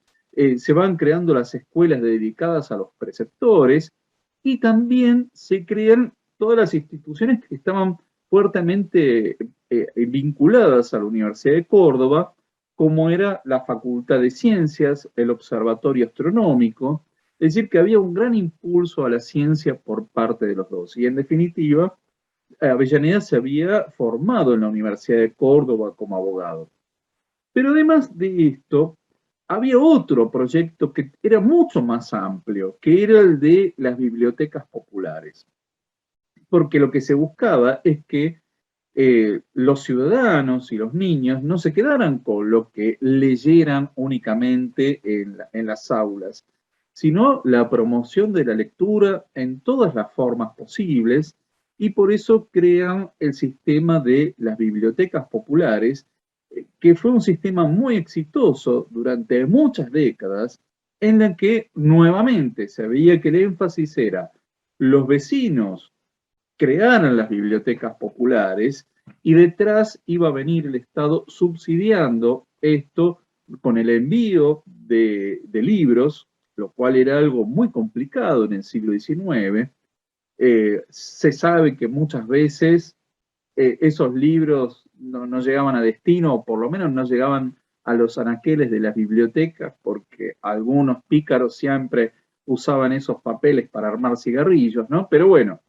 se van creando las escuelas dedicadas a los preceptores, y también se crean todas las instituciones que estaban fuertemente vinculadas a la Universidad de Córdoba, como era la Facultad de Ciencias, el Observatorio Astronómico. Es decir, que había un gran impulso a la ciencia por parte de los dos. Y en definitiva, Avellaneda se había formado en la Universidad de Córdoba como abogado. Pero además de esto, había otro proyecto que era mucho más amplio, que era el de las bibliotecas populares. Porque lo que se buscaba es que los ciudadanos y los niños no se quedaran con lo que leyeran únicamente en las aulas, sino la promoción de la lectura en todas las formas posibles, y por eso crean el sistema de las bibliotecas populares, que fue un sistema muy exitoso durante muchas décadas, en la que nuevamente se veía que el énfasis era los vecinos crearan las bibliotecas populares y detrás iba a venir el Estado subsidiando esto con el envío de libros, lo cual era algo muy complicado en el siglo XIX. Se sabe que muchas veces esos libros no llegaban a destino, o por lo menos no llegaban a los anaqueles de las bibliotecas, porque algunos pícaros siempre usaban esos papeles para armar cigarrillos, ¿no? Pero bueno,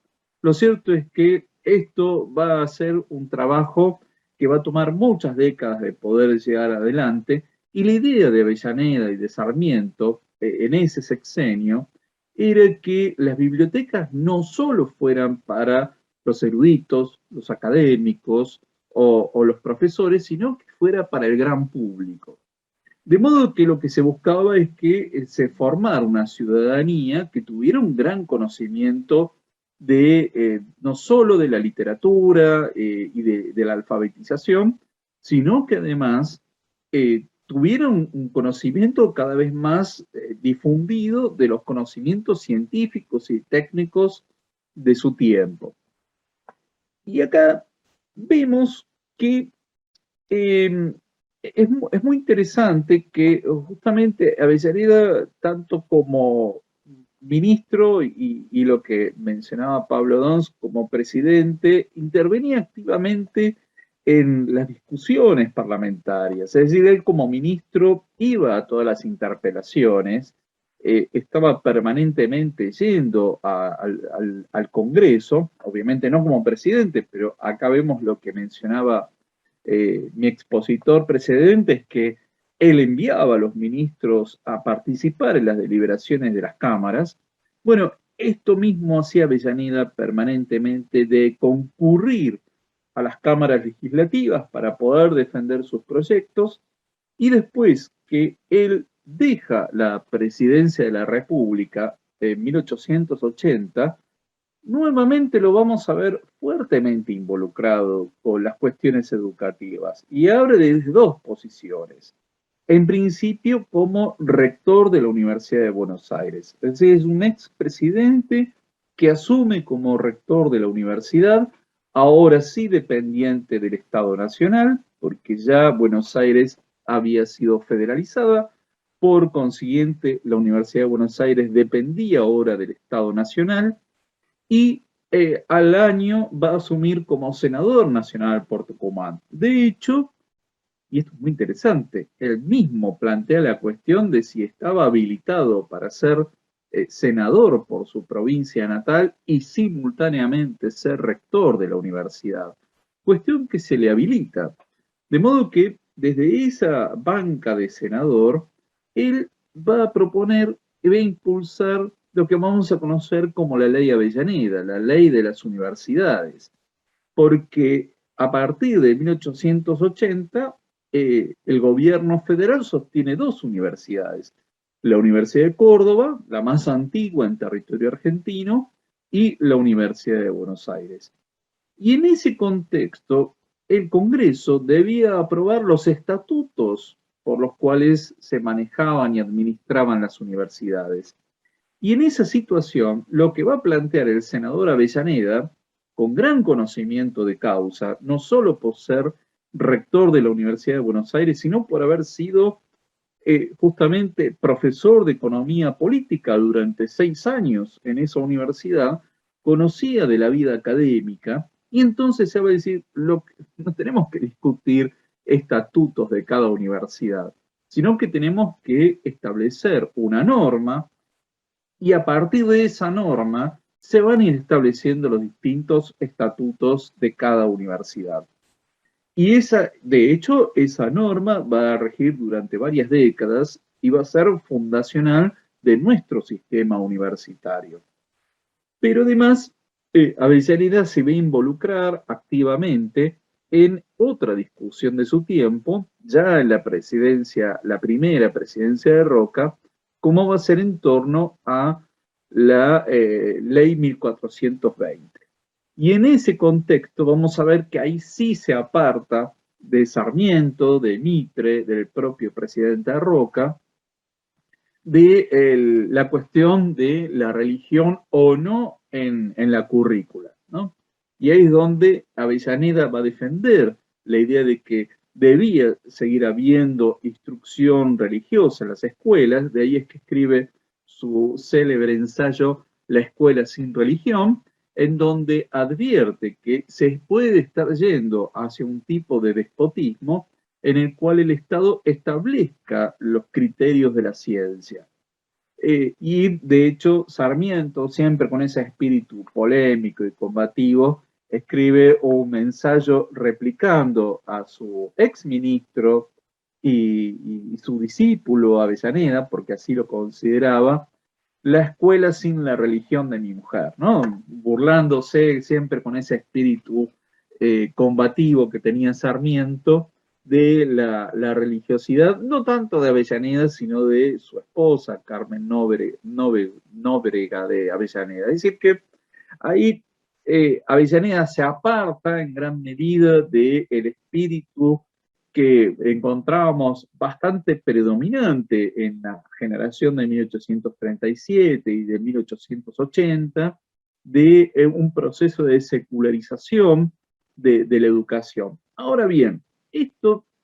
lo cierto es que esto va a ser un trabajo que va a tomar muchas décadas de poder llegar adelante, y la idea de Avellaneda y de Sarmiento en ese sexenio era que las bibliotecas no solo fueran para los eruditos, los académicos o los profesores, sino que fuera para el gran público. De modo que lo que se buscaba es que se formara una ciudadanía que tuviera un gran conocimiento de no solo de la literatura y de la alfabetización, sino que además tuviera un conocimiento cada vez más difundido de los conocimientos científicos y técnicos de su tiempo. Y acá vemos que es muy interesante que justamente Avellaneda, tanto como ministro y lo que mencionaba Pablo Dons como presidente, intervenía activamente en las discusiones parlamentarias. Es decir, él como ministro iba a todas las interpelaciones, estaba permanentemente yendo al Congreso, obviamente no como presidente, pero acá vemos lo que mencionaba mi expositor precedente, es que él enviaba a los ministros a participar en las deliberaciones de las cámaras. Bueno, esto mismo hacía Avellaneda permanentemente, de concurrir a las cámaras legislativas para poder defender sus proyectos, y después que él deja la presidencia de la República en 1880, nuevamente lo vamos a ver fuertemente involucrado con las cuestiones educativas, y ahora desde dos posiciones. En principio como rector de la Universidad de Buenos Aires, es decir, es un expresidente que asume como rector de la universidad, ahora sí dependiente del Estado Nacional, porque ya Buenos Aires había sido federalizada, por consiguiente la Universidad de Buenos Aires dependía ahora del Estado Nacional, y al año va a asumir como senador nacional por Tucumán. De hecho, y esto es muy interesante, él mismo plantea la cuestión de si estaba habilitado para ser senador por su provincia natal y simultáneamente ser rector de la universidad, cuestión que se le habilita. De modo que desde esa banca de senador, él va a proponer y va a impulsar lo que vamos a conocer como la ley Avellaneda, la ley de las universidades, porque a partir de 1880 el gobierno federal sostiene dos universidades: la Universidad de Córdoba, la más antigua en territorio argentino, y la Universidad de Buenos Aires. Y en ese contexto, el Congreso debía aprobar los estatutos por los cuales se manejaban y administraban las universidades. Y en esa situación, lo que va a plantear el senador Avellaneda, con gran conocimiento de causa, no solo por ser rector de la Universidad de Buenos Aires, sino por haber sido justamente profesor de economía política durante 6 años en esa universidad, conocía de la vida académica, y entonces se va a decir, no tenemos que discutir estatutos de cada universidad, sino que tenemos que establecer una norma, y a partir de esa norma se van a ir estableciendo los distintos estatutos de cada universidad. Y de hecho, esa norma va a regir durante varias décadas y va a ser fundacional de nuestro sistema universitario. Pero además, Avellaneda se ve involucrar activamente en otra discusión de su tiempo, ya en la presidencia, la primera presidencia de Roca, como va a ser en torno a la ley 1420. Y en ese contexto vamos a ver que ahí sí se aparta de Sarmiento, de Mitre, del propio presidente Roca, de la cuestión de la religión o no en la currícula, ¿no? Y ahí es donde Avellaneda va a defender la idea de que debía seguir habiendo instrucción religiosa en las escuelas, de ahí es que escribe su célebre ensayo La escuela sin religión, en donde advierte que se puede estar yendo hacia un tipo de despotismo en el cual el Estado establezca los criterios de la ciencia. Y de hecho, Sarmiento, siempre con ese espíritu polémico y combativo, escribe un ensayo replicando a su exministro y su discípulo Avellaneda, porque así lo consideraba, la escuela sin la religión de mi mujer, ¿no? Burlándose siempre con ese espíritu combativo que tenía Sarmiento de la religiosidad, no tanto de Avellaneda, sino de su esposa, Carmen Nóbrega de Avellaneda. Es decir, que ahí Avellaneda se aparta en gran medida del espíritu que encontrábamos bastante predominante en la generación de 1837 y de 1880, de un proceso de secularización de la educación. Ahora bien,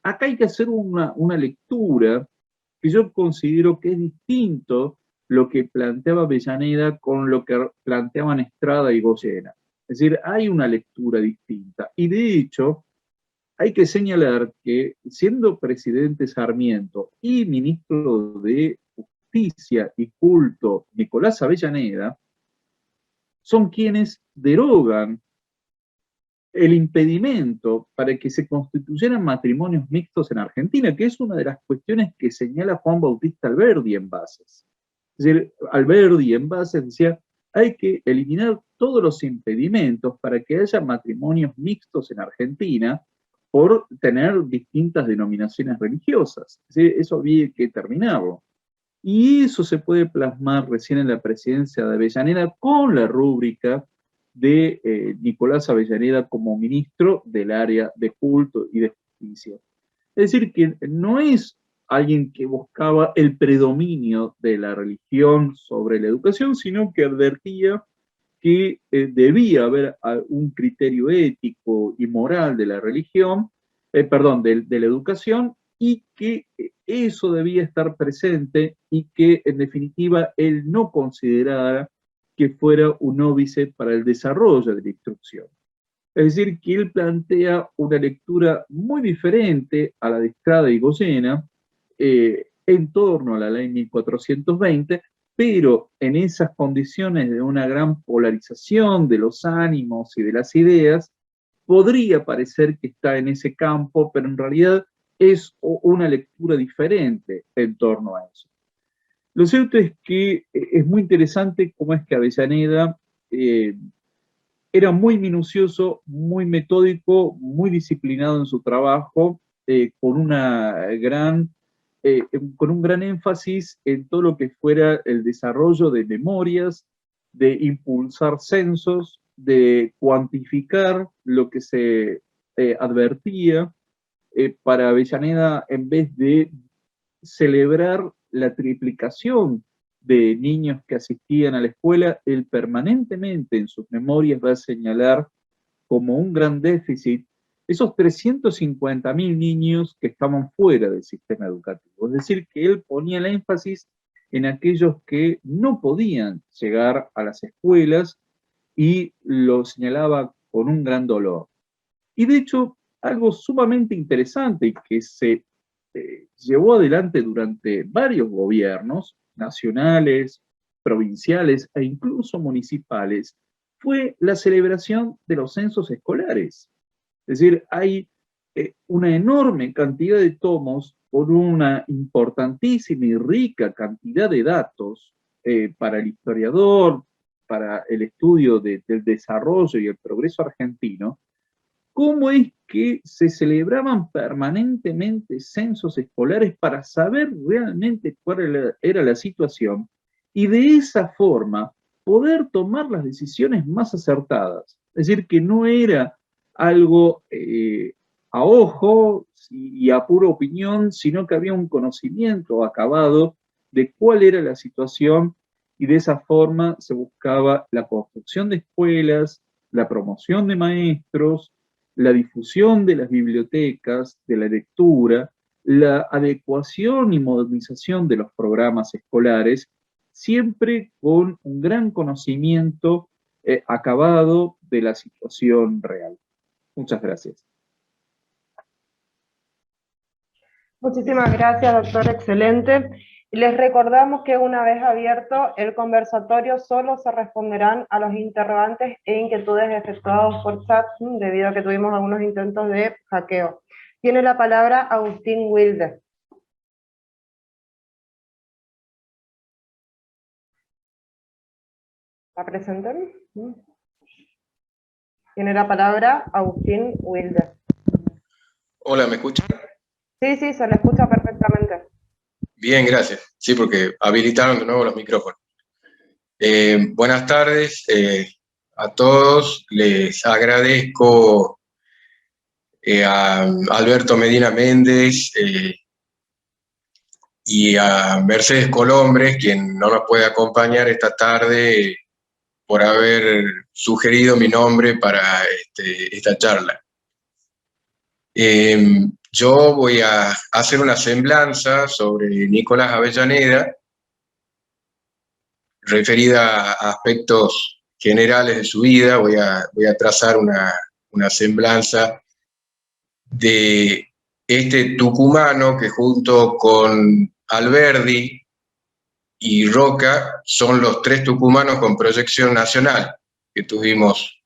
acá hay que hacer una lectura que yo considero que es distinto lo que planteaba Avellaneda con lo que planteaban Estrada y Goyena. Es decir, hay una lectura distinta. Y de hecho, hay que señalar que siendo presidente Sarmiento y ministro de Justicia y Culto Nicolás Avellaneda, son quienes derogan el impedimento para que se constituyeran matrimonios mixtos en Argentina, que es una de las cuestiones que señala Juan Bautista Alberdi en Bases. Es decir, Alberdi en Bases decía, hay que eliminar todos los impedimentos para que haya matrimonios mixtos en Argentina por tener distintas denominaciones religiosas. Es decir, eso había que terminarlo. Y eso se puede plasmar recién en la presidencia de Avellaneda con la rúbrica de Nicolás Avellaneda como ministro del área de culto y de justicia. Es decir, que no es alguien que buscaba el predominio de la religión sobre la educación, sino que advertía que debía haber un criterio ético y moral de la religión, de la educación, y que eso debía estar presente y que en definitiva él no considerara que fuera un óbice para el desarrollo de la instrucción. Es decir, que él plantea una lectura muy diferente a la de Estrada y Goyena en torno a la ley 1420, pero en esas condiciones de una gran polarización de los ánimos y de las ideas, podría parecer que está en ese campo, pero en realidad es una lectura diferente en torno a eso. Lo cierto es que es muy interesante cómo es que Avellaneda era muy minucioso, muy metódico, muy disciplinado en su trabajo, con un gran énfasis en todo lo que fuera el desarrollo de memorias, de impulsar censos, de cuantificar lo que se advertía. Para Avellaneda, en vez de celebrar la triplicación de niños que asistían a la escuela, él permanentemente en sus memorias va a señalar como un gran déficit esos 350.000 niños que estaban fuera del sistema educativo. Es decir, que él ponía el énfasis en aquellos que no podían llegar a las escuelas y lo señalaba con un gran dolor. Y de hecho, algo sumamente interesante que se llevó adelante durante varios gobiernos nacionales, provinciales e incluso municipales, fue la celebración de los censos escolares. Es decir, hay una enorme cantidad de tomos con una importantísima y rica cantidad de datos para el historiador, para el estudio del desarrollo y el progreso argentino. ¿Cómo es que se celebraban permanentemente censos escolares para saber realmente cuál era la situación y de esa forma poder tomar las decisiones más acertadas? Es decir, que no era algo a ojo y a pura opinión, sino que había un conocimiento acabado de cuál era la situación y de esa forma se buscaba la construcción de escuelas, la promoción de maestros, la difusión de las bibliotecas, de la lectura, la adecuación y modernización de los programas escolares, siempre con un gran conocimiento acabado de la situación real. Muchas gracias. Muchísimas gracias, doctor, excelente. Les recordamos que una vez abierto el conversatorio solo se responderán a los interrogantes e inquietudes efectuados por chat, debido a que tuvimos algunos intentos de hackeo. Tiene la palabra Agustín Wilde. ¿La presentan? Tiene la palabra Agustín Wilde. Hola, ¿me escuchan? Sí, sí, se le escucha perfectamente. Bien, gracias. Sí, porque habilitaron de nuevo los micrófonos. Buenas tardes a todos. Les agradezco a Alberto Medina Méndez y a Mercedes Colombres, quien no nos puede acompañar esta tarde, por haber sugerido mi nombre para esta charla. Yo voy a hacer una semblanza sobre Nicolás Avellaneda, referida a aspectos generales de su vida. Voy a trazar una semblanza de este tucumano que junto con Alberdi y Roca son los tres tucumanos con proyección nacional que tuvimos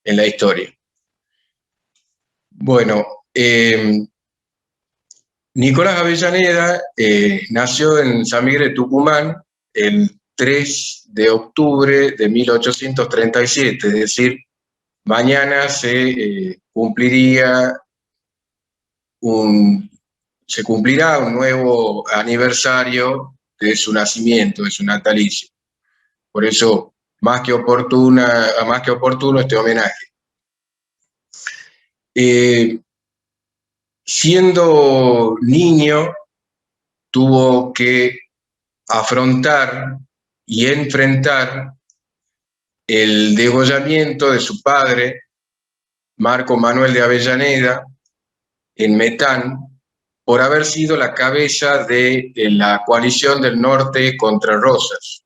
en la historia. Bueno, Nicolás Avellaneda nació en San Miguel de Tucumán el 3 de octubre de 1837, es decir, mañana se cumplirá un nuevo aniversario de su nacimiento, de su natalicio. Por eso, más que oportuno este homenaje. Siendo niño, tuvo que afrontar y enfrentar el degollamiento de su padre, Marco Manuel de Avellaneda, en Metán, por haber sido la cabeza de la coalición del norte contra Rosas.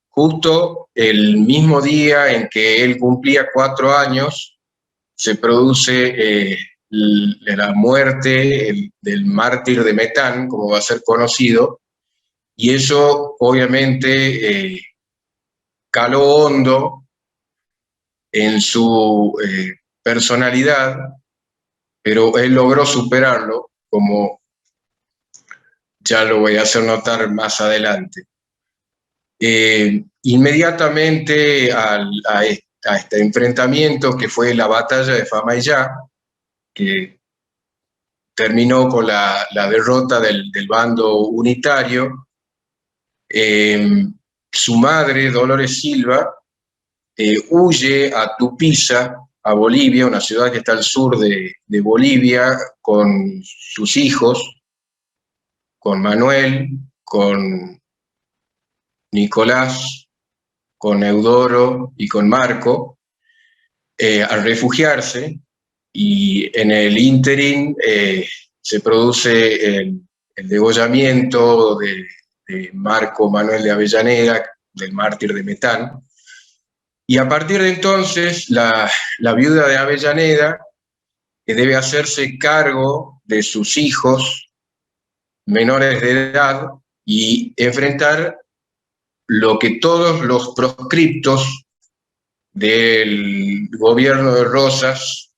Justo el mismo día en que él cumplía 4 años, se produce la muerte del mártir de Metán, como va a ser conocido, y eso obviamente caló hondo en su personalidad, pero él logró superarlo, como ya lo voy a hacer notar más adelante. Inmediatamente a este enfrentamiento, que fue la batalla de Famaillá, que terminó con la derrota del bando unitario, su madre, Dolores Silva, huye a Tupiza, a Bolivia, una ciudad que está al sur de Bolivia, con sus hijos, con Manuel, con Nicolás, con Eudoro y con Marco, a refugiarse, y en el ínterin se produce el degollamiento de Marco Manuel de Avellaneda, del mártir de Metán, y a partir de entonces la viuda de Avellaneda debe hacerse cargo de sus hijos menores de edad y enfrentar lo que todos los proscriptos del gobierno de Rosas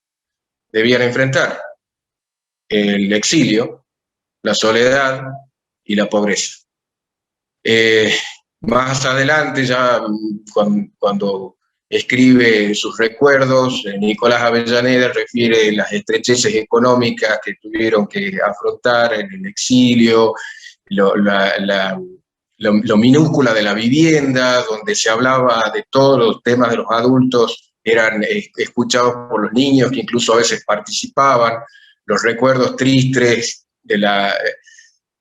debían enfrentar: el exilio, la soledad y la pobreza. Más adelante, ya cuando escribe sus recuerdos, Nicolás Avellaneda refiere las estrecheces económicas que tuvieron que afrontar en el exilio, lo minúscula de la vivienda, donde se hablaba de todos los temas de los adultos, eran escuchados por los niños, que incluso a veces participaban, los recuerdos tristes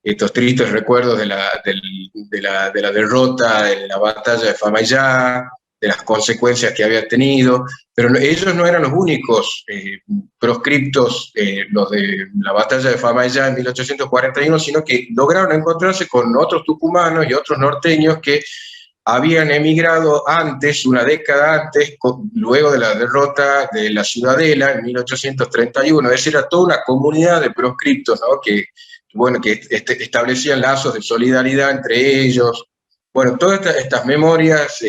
estos tristes recuerdos de la derrota en la batalla de Famaillá, las consecuencias que había tenido, pero ellos no eran los únicos proscriptos, los de la batalla de Famaillá en 1841, sino que lograron encontrarse con otros tucumanos y otros norteños que habían emigrado antes, una década antes, luego de la derrota de la Ciudadela en 1831, es decir, era toda una comunidad de proscriptos, ¿no? que establecían lazos de solidaridad entre ellos. Bueno, todas estas memorias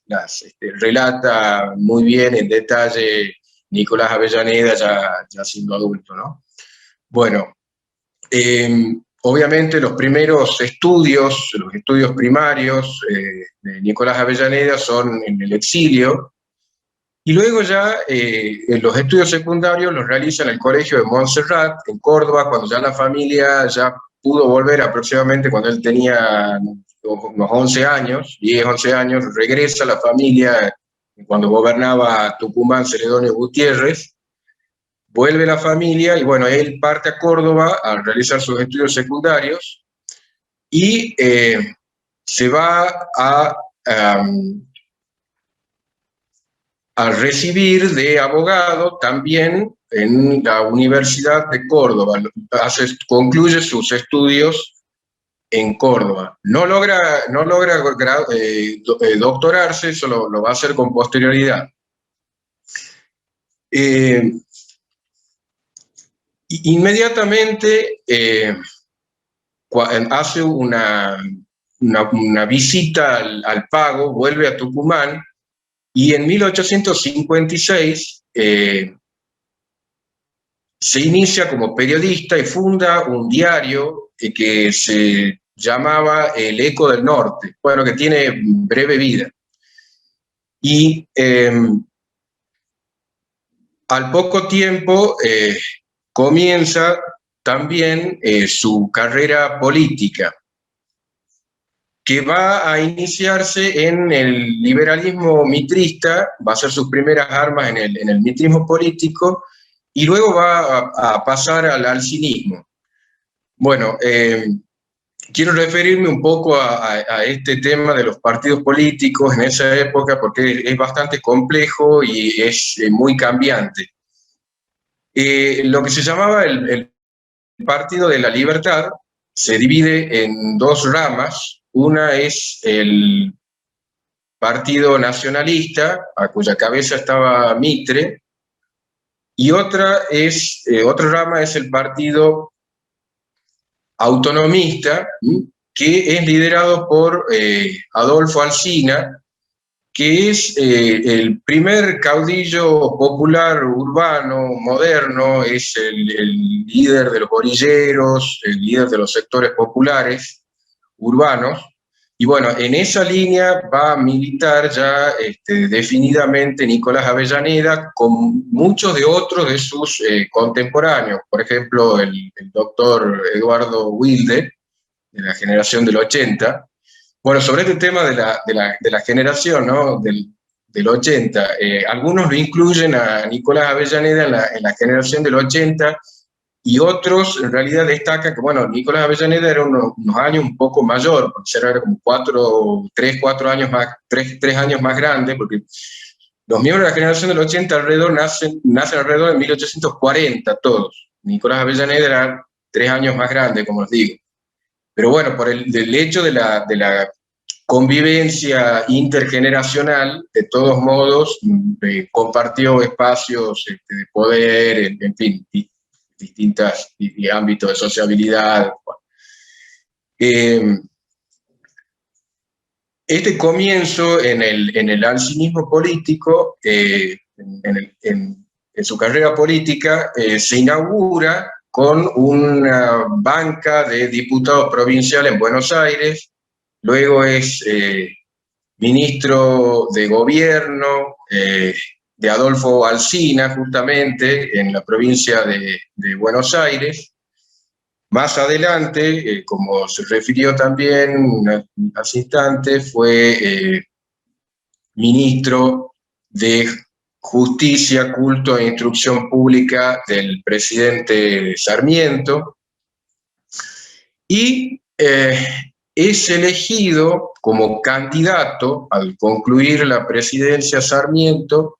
las relata muy bien en detalle Nicolás Avellaneda, ya siendo adulto, ¿no? Bueno, obviamente los primeros estudios, los estudios primarios de Nicolás Avellaneda son en el exilio, y luego ya los estudios secundarios los realiza en el Colegio de Montserrat, en Córdoba, cuando ya la familia ya pudo volver aproximadamente cuando él tenía unos 11 años, 10, 11 años, regresa la familia cuando gobernaba Tucumán Celedonio Gutiérrez, vuelve la familia y bueno, él parte a Córdoba a realizar sus estudios secundarios y se va a recibir de abogado también en la Universidad de Córdoba. Concluye sus estudios en Córdoba. No logra doctorarse, eso lo va a hacer con posterioridad. Inmediatamente hace una visita al Pago, vuelve a Tucumán, y en 1856 se inicia como periodista y funda un diario que se llamaba El Eco del Norte, bueno, que tiene breve vida. Y al poco tiempo comienza también su carrera política, que va a iniciarse en el liberalismo mitrista, va a ser sus primeras armas en el mitrismo político, y luego va a pasar al alcinismo. Bueno, quiero referirme un poco a este tema de los partidos políticos en esa época, porque es bastante complejo y es muy cambiante. Lo que se llamaba el Partido de la Libertad se divide en dos ramas. Una es el Partido Nacionalista, a cuya cabeza estaba Mitre, y otra rama es el Partido Autonomista, que es liderado por Adolfo Alsina, que es el primer caudillo popular urbano moderno, es el líder de los orilleros, el líder de los sectores populares urbanos, y bueno, en esa línea va a militar ya definidamente Nicolás Avellaneda con muchos de otros de sus contemporáneos, por ejemplo el doctor Eduardo Wilde, de la generación del 80. Bueno, sobre este tema de la generación, ¿no? del 80, algunos lo incluyen a Nicolás Avellaneda en la generación del 80, y otros en realidad destacan que, bueno, Nicolás Avellaneda era unos años un poco mayor, porque era como 3 años más grande, porque los miembros de la generación del 80 nacen alrededor de 1840 todos. Nicolás Avellaneda era 3 años más grande, como os digo. Pero bueno, por el hecho de la convivencia intergeneracional, de todos modos, compartió espacios de poder, en fin, distintos ámbitos de sociabilidad. Este comienzo en el alcinismo político, en su carrera política, se inaugura con una banca de diputados provinciales en Buenos Aires, luego es ministro de gobierno de Adolfo Alsina, justamente, en la provincia de Buenos Aires. Más adelante, como se refirió también hace instantes, fue ministro de Justicia, Culto e Instrucción Pública del presidente Sarmiento. Y es elegido como candidato al concluir la presidencia Sarmiento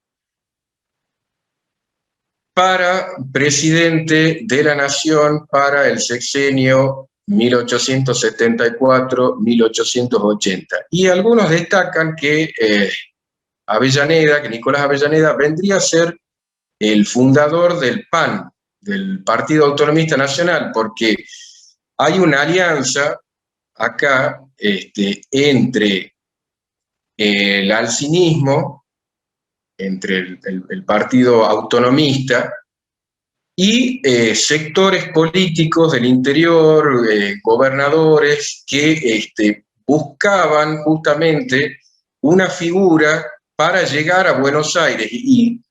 para presidente de la Nación para el sexenio 1874-1880. Y algunos destacan que Nicolás Avellaneda vendría a ser el fundador del PAN, del Partido Autonomista Nacional, porque hay una alianza acá entre el alcinismo, entre el Partido Autonomista y sectores políticos del interior, gobernadores, que buscaban justamente una figura para llegar a Buenos Aires. Y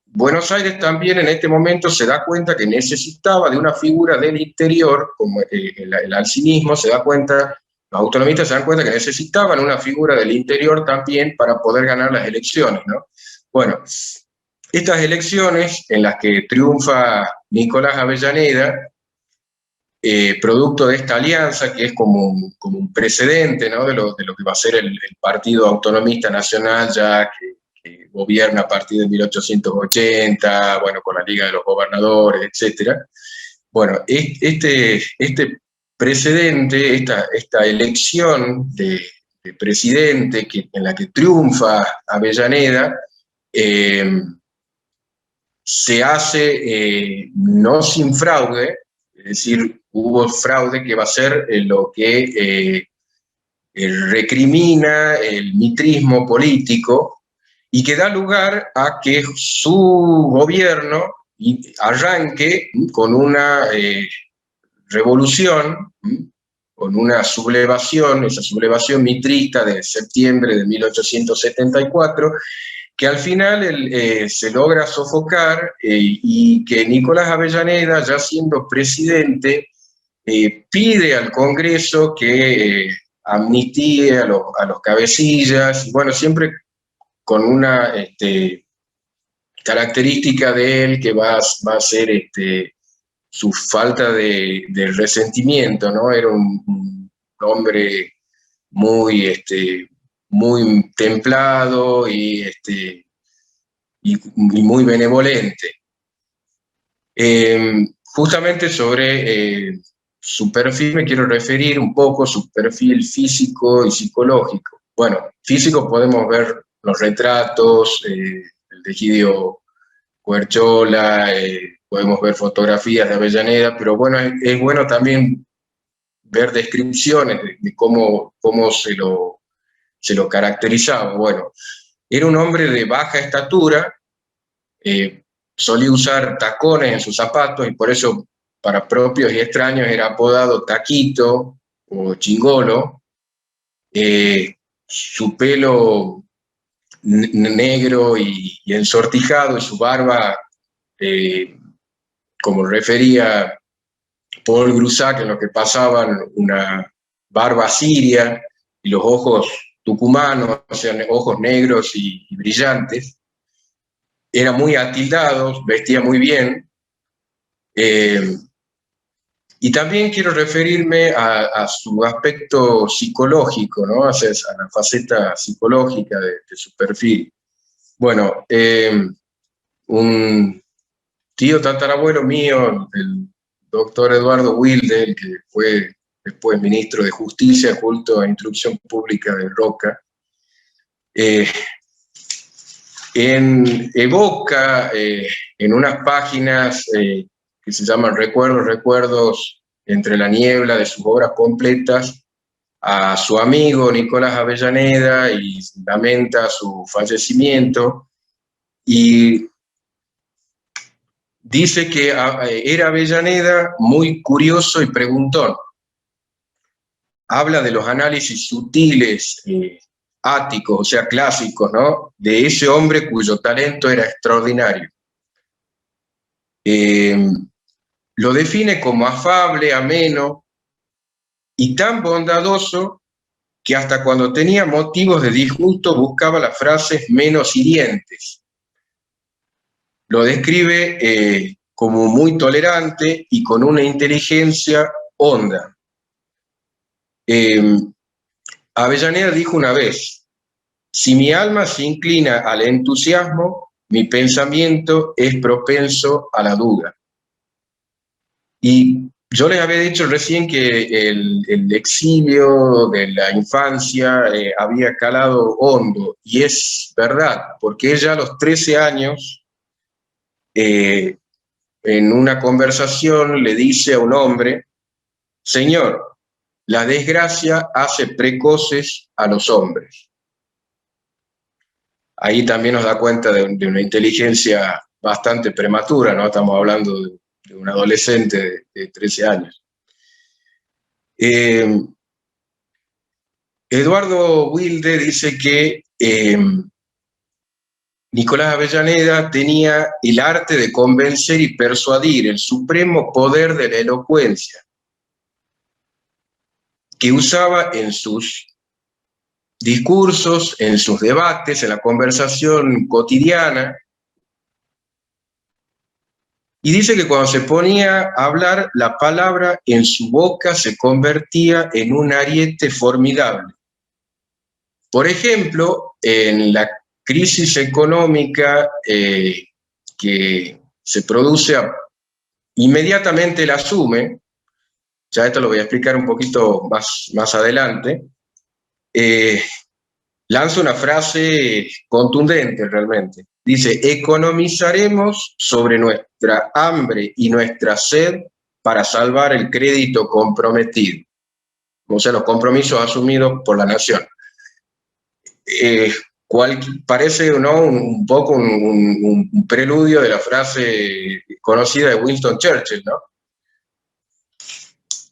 Buenos Aires también en este momento se da cuenta que necesitaba de una figura del interior, como el alcinismo se da cuenta, los autonomistas se dan cuenta que necesitaban una figura del interior también para poder ganar las elecciones, ¿no? Bueno, estas elecciones en las que triunfa Nicolás Avellaneda, producto de esta alianza, que es como un precedente, ¿no?, de lo que va a ser el Partido Autonomista Nacional, ya que gobierna a partir de 1880, bueno, con la Liga de los Gobernadores, etc. Bueno, este precedente, esta elección de presidente en la que triunfa Avellaneda, se hace no sin fraude, es decir, hubo fraude que va a ser lo que recrimina el mitrismo político y que da lugar a que su gobierno arranque con una revolución, con una sublevación, esa sublevación mitrista de septiembre de 1874, que al final se logra sofocar y que Nicolás Avellaneda, ya siendo presidente, pide al Congreso que amnistíe a los cabecillas, y bueno, siempre con una característica de él que va a ser su falta de resentimiento, ¿no? Era un hombre muy templado y muy benevolente. Justamente sobre su perfil me quiero referir un poco, su perfil físico y psicológico. Bueno, físico podemos ver los retratos, el de Egidio Querchola, podemos ver fotografías de Avellaneda, pero bueno, es bueno también ver descripciones de cómo se lo caracterizaba. Bueno, era un hombre de baja estatura, solía usar tacones en sus zapatos y por eso para propios y extraños era apodado Taquito o Chingolo. Su pelo negro y ensortijado y su barba, como refería Paul Grusac, en lo que pasaban una barba siria y los ojos tucumanos, o sea, ojos negros y brillantes. Era muy atildado, vestía muy bien. Y también quiero referirme a su aspecto psicológico, ¿no? A la faceta psicológica de su perfil. Bueno, un tío tatarabuelo mío, el doctor Eduardo Wilde, que fue después ministro de Justicia, Culto e Instrucción Pública de Roca, evoca en unas páginas que se llaman Recuerdos entre la niebla, de sus obras completas, a su amigo Nicolás Avellaneda y lamenta su fallecimiento y dice que era Avellaneda muy curioso y preguntón. Habla de los análisis sutiles, áticos, o sea, clásicos, ¿no?, de ese hombre cuyo talento era extraordinario. Lo define como afable, ameno y tan bondadoso que hasta cuando tenía motivos de disgusto buscaba las frases menos hirientes. Lo describe como muy tolerante y con una inteligencia honda. Avellaneda dijo una vez: si mi alma se inclina al entusiasmo, mi pensamiento es propenso a la duda. Y yo les había dicho recién que el exilio de la infancia había calado hondo, y es verdad, porque ella a los 13 años, en una conversación, le dice a un hombre: Señor, la desgracia hace precoces a los hombres. Ahí también nos da cuenta de una inteligencia bastante prematura, ¿no? Estamos hablando de un adolescente de 13 años. Eduardo Wilde dice que Nicolás Avellaneda tenía el arte de convencer y persuadir, el supremo poder de la elocuencia, que usaba en sus discursos, en sus debates, en la conversación cotidiana. Y dice que cuando se ponía a hablar, la palabra en su boca se convertía en un ariete formidable. Por ejemplo, en la crisis económica que se produce, inmediatamente la asume, ya esto lo voy a explicar un poquito más adelante, lanza una frase contundente realmente. Dice: economizaremos sobre nuestra hambre y nuestra sed para salvar el crédito comprometido. O sea, los compromisos asumidos por la nación. Parece, ¿no?, un poco un preludio de la frase conocida de Winston Churchill, ¿no?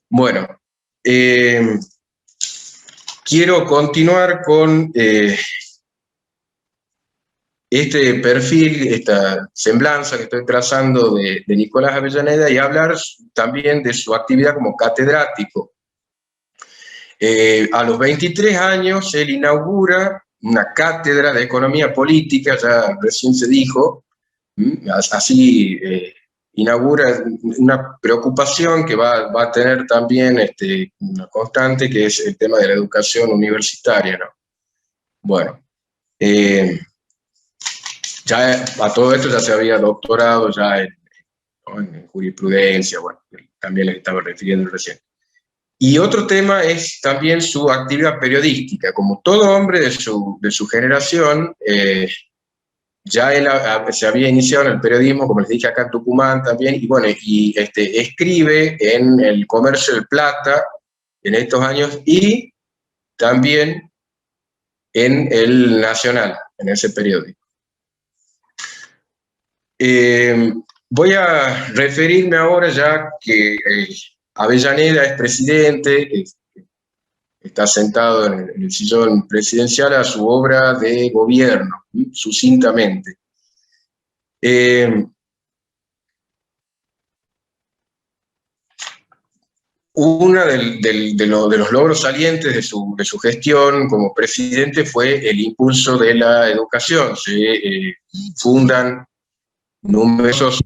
Bueno, quiero continuar con este perfil, esta semblanza que estoy trazando de Nicolás Avellaneda, y hablar también de su actividad como catedrático. A los 23 años él inaugura una cátedra de economía política, ya recién se dijo, así inaugura una preocupación que va a tener también una constante, que es el tema de la educación universitaria, ¿no? Bueno, ya a todo esto ya se había doctorado ya en jurisprudencia, bueno, también les estaba refiriendo recién. Y otro tema es también su actividad periodística. Como todo hombre de su generación, ya él se había iniciado en el periodismo, como les dije, acá en Tucumán también, y bueno, escribe en el Comercio del Plata en estos años, y también en el Nacional, en ese periódico. Voy a referirme ahora, ya que Avellaneda es presidente, está sentado en el sillón presidencial, a su obra de gobierno, sucintamente. Uno de los logros salientes de su gestión como presidente fue el impulso de la educación. Se fundan numerosos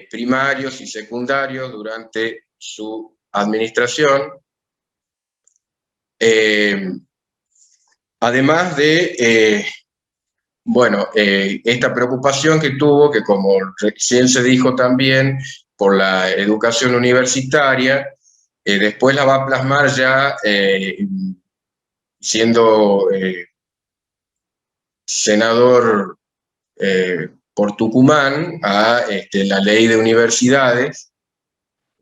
primarios y secundarios durante su administración, además de esta preocupación que tuvo, que como recién se dijo también, por la educación universitaria, después la va a plasmar ya siendo senador por Tucumán a la ley de universidades.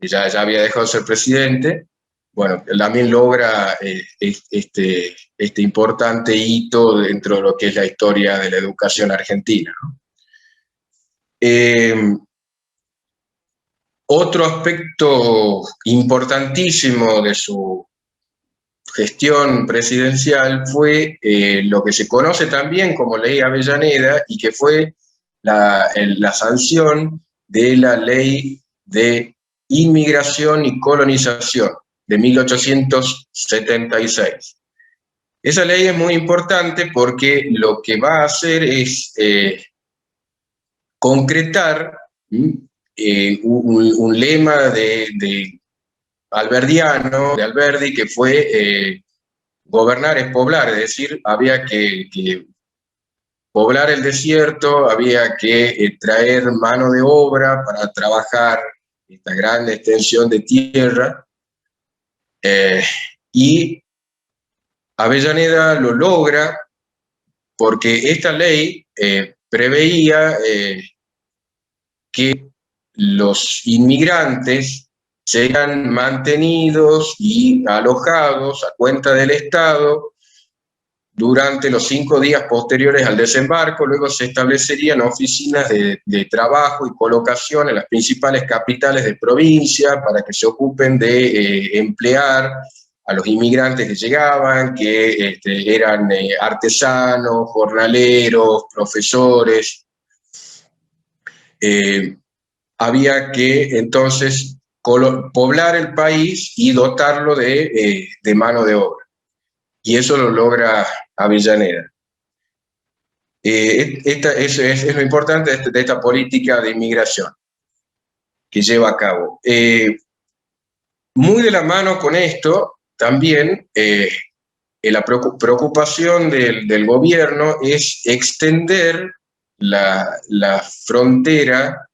Ya había dejado de ser presidente. Bueno, también logra este importante hito dentro de lo que es la historia de la educación argentina, ¿no? Otro aspecto importantísimo de su gestión presidencial fue lo que se conoce también como Ley Avellaneda, y que fue la sanción de la Ley de Inmigración y Colonización de 1876. Esa ley es muy importante porque lo que va a hacer es concretar un lema alberdiano de Alberdi, que fue gobernar es poblar, es decir, había que poblar el desierto, había que traer mano de obra para trabajar esta gran extensión de tierra, y Avellaneda lo logra porque esta ley preveía que los inmigrantes sean mantenidos y alojados a cuenta del Estado durante los 5 días posteriores al desembarco. Luego se establecerían oficinas de trabajo y colocación en las principales capitales de provincia para que se ocupen de emplear a los inmigrantes que llegaban, que eran artesanos, jornaleros, profesores. Había que entonces poblar el país y dotarlo de mano de obra. Y eso lo logra Avellaneda. Eso es lo importante de esta política de inmigración que lleva a cabo. Muy de la mano con esto, también la preocupación del gobierno es extender la frontera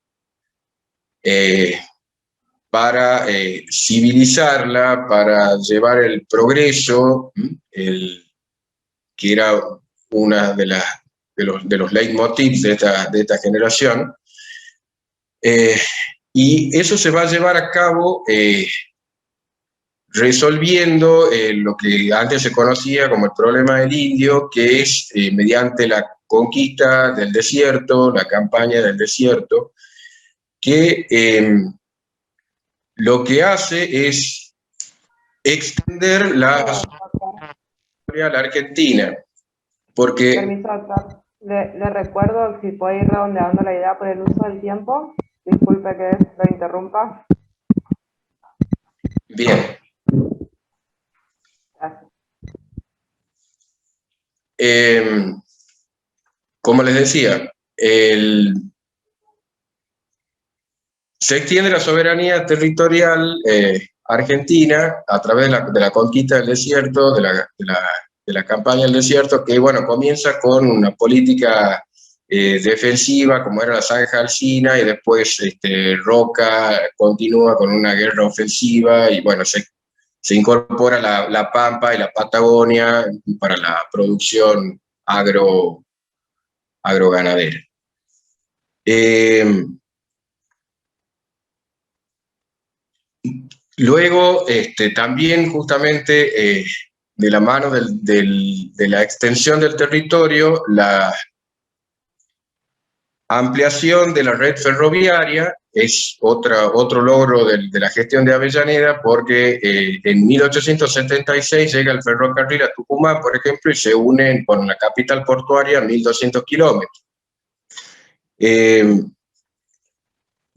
para civilizarla, para llevar el progreso, que era una de los leitmotivs de esta generación. Y eso se va a llevar a cabo resolviendo lo que antes se conocía como el problema del indio, que es mediante la conquista del desierto, la campaña del desierto, que lo que hace es extender la historia a la Argentina, porque... Permiso, doctor. Le recuerdo, si puede ir redondeando la idea por el uso del tiempo. Disculpe que lo interrumpa. Bien. Gracias. Como les decía, se extiende la soberanía territorial argentina a través de la conquista del desierto, de la campaña del desierto, que bueno, comienza con una política defensiva, como era la Zanja Alsina, y después Roca continúa con una guerra ofensiva, y bueno, se incorpora la Pampa y la Patagonia para la producción agroganadera. Luego, también justamente de la mano de la extensión del territorio, la ampliación de la red ferroviaria es otro logro de la gestión de Avellaneda, porque en 1876 llega el ferrocarril a Tucumán, por ejemplo, y se unen con la capital portuaria 1.200 kilómetros.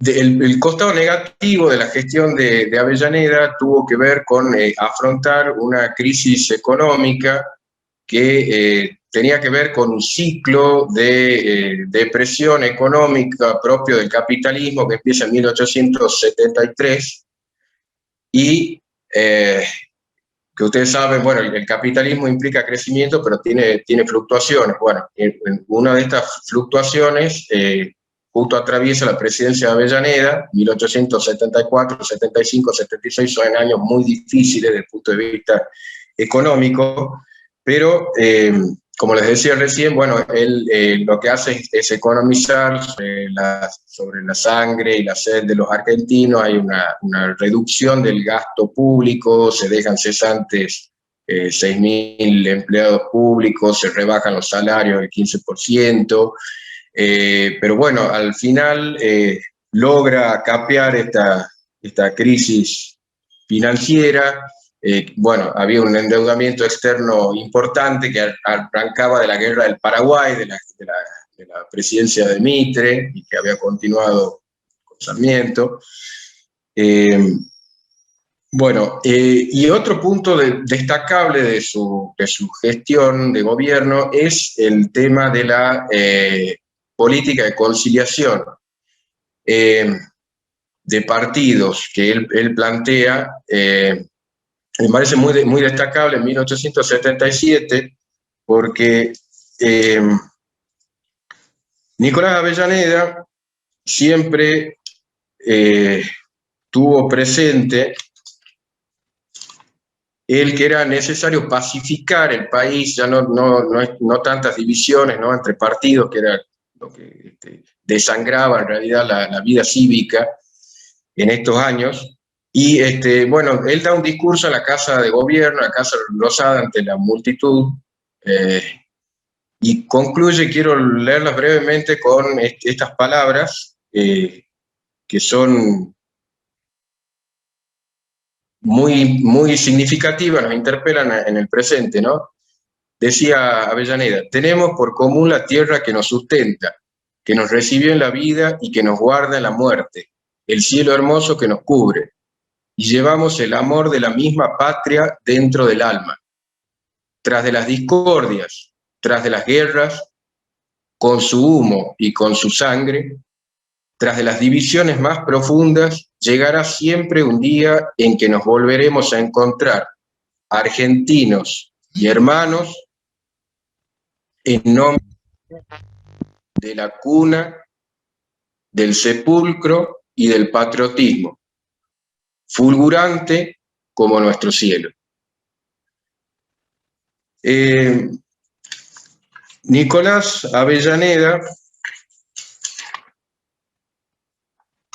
El costado negativo de la gestión de Avellaneda tuvo que ver con afrontar una crisis económica que tenía que ver con un ciclo de depresión económica propio del capitalismo que empieza en 1873 y que ustedes saben, bueno, el capitalismo implica crecimiento, pero tiene fluctuaciones. Bueno, en una de estas fluctuaciones justo atraviesa la presidencia de Avellaneda. 1874, 75, 76 son años muy difíciles desde el punto de vista económico, pero como les decía recién, bueno, él lo que hace es economizar sobre la sangre y la sed de los argentinos. Hay una reducción del gasto público, se dejan cesantes 6.000 empleados públicos, se rebajan los salarios del 15%, pero bueno, al final logra capear esta crisis financiera. Bueno, había un endeudamiento externo importante que arrancaba de la guerra del Paraguay, de la presidencia de Mitre, y que había continuado con Sarmiento. Bueno, y otro punto destacable de su gestión de gobierno es el tema de la política de conciliación. partidos que él plantea, me parece muy destacable en 1877, porque Nicolás Avellaneda siempre tuvo presente el que era necesario pacificar el país, ya no tantas divisiones, ¿no?, entre partidos, que era lo que desangraba en realidad la vida cívica en estos años. Y bueno, él da un discurso en la Casa de Gobierno, la Casa Rosada, ante la multitud, y concluye, quiero leerlas brevemente con estas palabras, que son muy significativas, nos interpelan en el presente, ¿no? Decía Avellaneda: tenemos por común la tierra que nos sustenta, que nos recibió en la vida y que nos guarda en la muerte, el cielo hermoso que nos cubre, y llevamos el amor de la misma patria dentro del alma. Tras de las discordias, tras de las guerras, con su humo y con su sangre, tras de las divisiones más profundas, llegará siempre un día en que nos volveremos a encontrar, argentinos y hermanos, en nombre de la cuna, del sepulcro y del patriotismo, fulgurante como nuestro cielo. Nicolás Avellaneda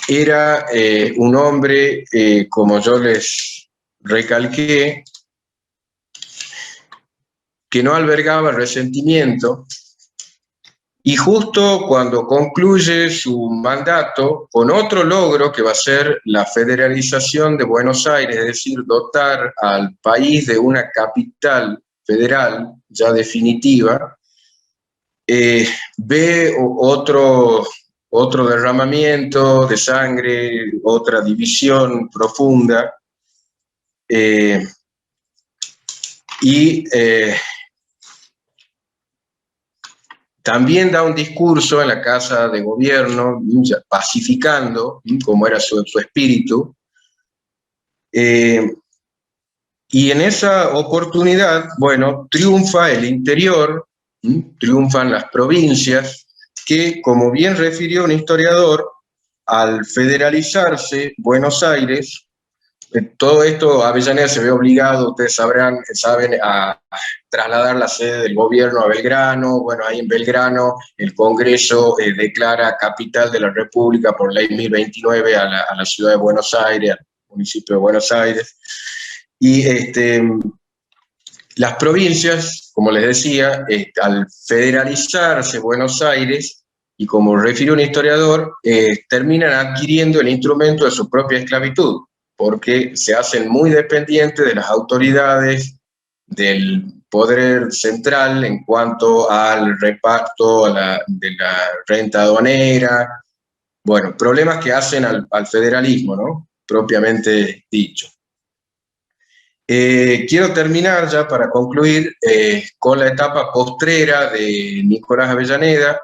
era un hombre, como yo les recalqué, que no albergaba resentimiento, y justo cuando concluye su mandato, con otro logro que va a ser la federalización de Buenos Aires, es decir, dotar al país de una capital federal ya definitiva, ve otro derramamiento de sangre, otra división profunda, también da un discurso en la Casa de Gobierno, pacificando, como era su espíritu, y en esa oportunidad, bueno, triunfa el interior, triunfan las provincias, que, como bien refirió un historiador, al federalizarse Buenos Aires, todo esto Avellaneda se ve obligado, ustedes saben, a trasladar la sede del gobierno a Belgrano. Bueno, ahí en Belgrano el Congreso declara capital de la República por ley 1029 a la ciudad de Buenos Aires, al municipio de Buenos Aires. Y las provincias, como les decía, al federalizarse Buenos Aires, y como refirió un historiador, terminan adquiriendo el instrumento de su propia esclavitud, porque se hacen muy dependientes de las autoridades del poder central en cuanto al reparto de la renta aduanera. Bueno, problemas que hacen al federalismo, ¿no?, propiamente dicho. Quiero terminar ya para concluir con la etapa postrera de Nicolás Avellaneda.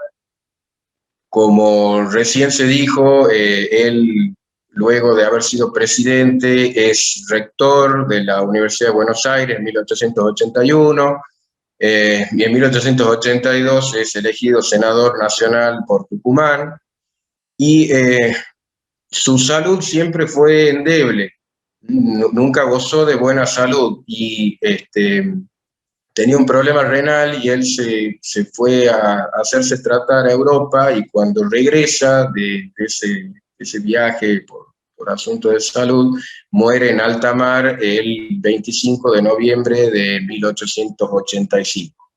Como recién se dijo, él, luego de haber sido presidente, es rector de la Universidad de Buenos Aires en 1881, y en 1882 es elegido senador nacional por Tucumán, y su salud siempre fue endeble, nunca gozó de buena salud, y tenía un problema renal, y él se fue a hacerse tratar a Europa, y cuando regresa de ese viaje por asuntos de salud, muere en alta mar el 25 de noviembre de 1885.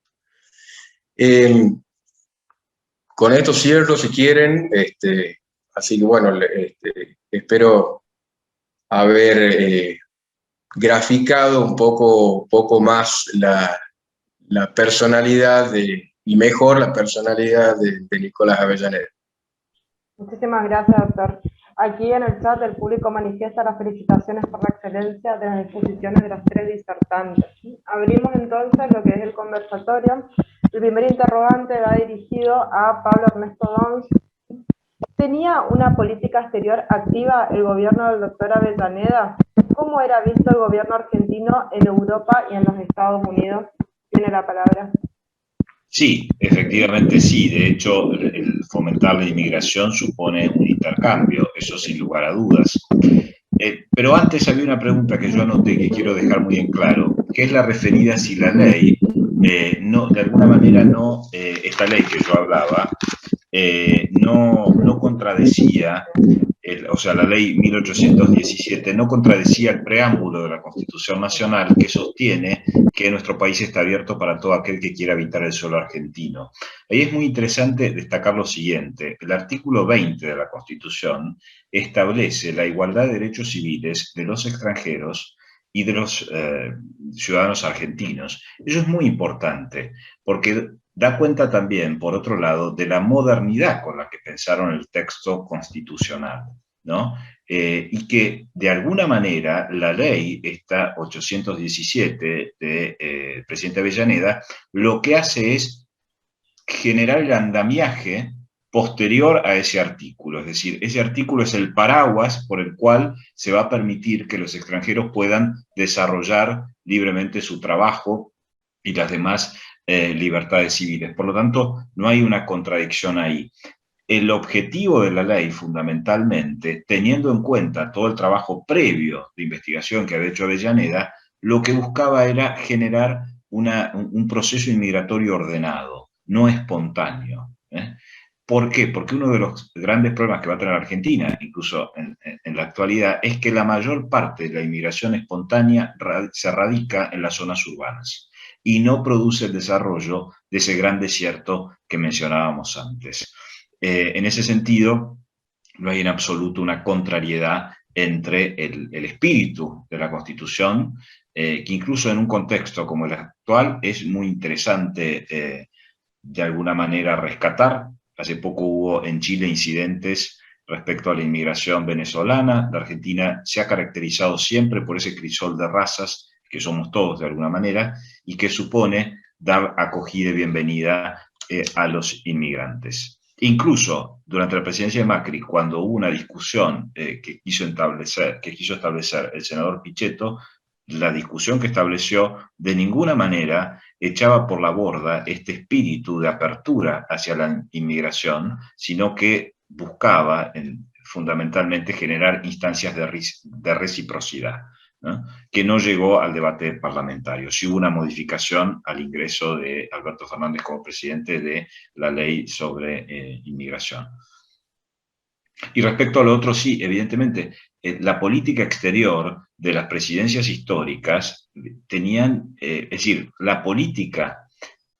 Con esto cierro, si quieren, así que bueno, espero haber graficado un poco más la personalidad y mejor la personalidad de Nicolás Avellaneda. Muchísimas gracias, doctor. Aquí en el chat el público manifiesta las felicitaciones por la excelencia de las exposiciones de las tres disertantes. Abrimos entonces lo que es el conversatorio. El primer interrogante va dirigido a Pablo Ernesto Dons. ¿Tenía una política exterior activa el gobierno del doctor Avellaneda? ¿Cómo era visto el gobierno argentino en Europa y en los Estados Unidos? Tiene la palabra. Sí, efectivamente sí. De hecho, el fomentar la inmigración supone un intercambio, eso sin lugar a dudas. Pero antes había una pregunta que yo anoté que quiero dejar muy en claro, que es la referida a si la ley, no, de alguna manera no, esta ley que yo hablaba, no contradecía, o sea, la ley 1817 no contradecía el preámbulo de la Constitución Nacional que sostiene que nuestro país está abierto para todo aquel que quiera habitar el suelo argentino. Ahí es muy interesante destacar lo siguiente: el artículo 20 de la Constitución establece la igualdad de derechos civiles de los extranjeros y de los ciudadanos argentinos. Eso es muy importante, porque da cuenta también, por otro lado, de la modernidad con la que pensaron el texto constitucional, ¿no? Y que, de alguna manera, la ley, esta 817 del presidente Avellaneda, lo que hace es generar el andamiaje posterior a ese artículo. Es decir, ese artículo es el paraguas por el cual se va a permitir que los extranjeros puedan desarrollar libremente su trabajo y las demás libertades civiles. Por lo tanto, no hay una contradicción ahí. El objetivo de la ley, fundamentalmente, teniendo en cuenta todo el trabajo previo de investigación que había hecho Avellaneda, lo que buscaba era generar un proceso inmigratorio ordenado, no espontáneo. ¿Por qué? Porque uno de los grandes problemas que va a tener Argentina, incluso en la actualidad, es que la mayor parte de la inmigración espontánea se radica en las zonas urbanas y no produce el desarrollo de ese gran desierto que mencionábamos antes. En ese sentido, no hay en absoluto una contrariedad entre el espíritu de la Constitución, que incluso en un contexto como el actual es muy interesante de alguna manera rescatar. Hace poco hubo en Chile incidentes respecto a la inmigración venezolana. La Argentina se ha caracterizado siempre por ese crisol de razas, que somos todos de alguna manera, y que supone dar acogida y bienvenida a los inmigrantes. Incluso durante la presidencia de Macri, cuando hubo una discusión que quiso establecer el senador Pichetto, la discusión que estableció de ninguna manera echaba por la borda este espíritu de apertura hacia la inmigración, sino que buscaba fundamentalmente generar instancias de reciprocidad, ¿no? Que no llegó al debate parlamentario. Sí hubo una modificación al ingreso de Alberto Fernández como presidente de la ley sobre inmigración. Y respecto a lo otro, sí, evidentemente, la política exterior de las presidencias históricas tenían, es decir, la política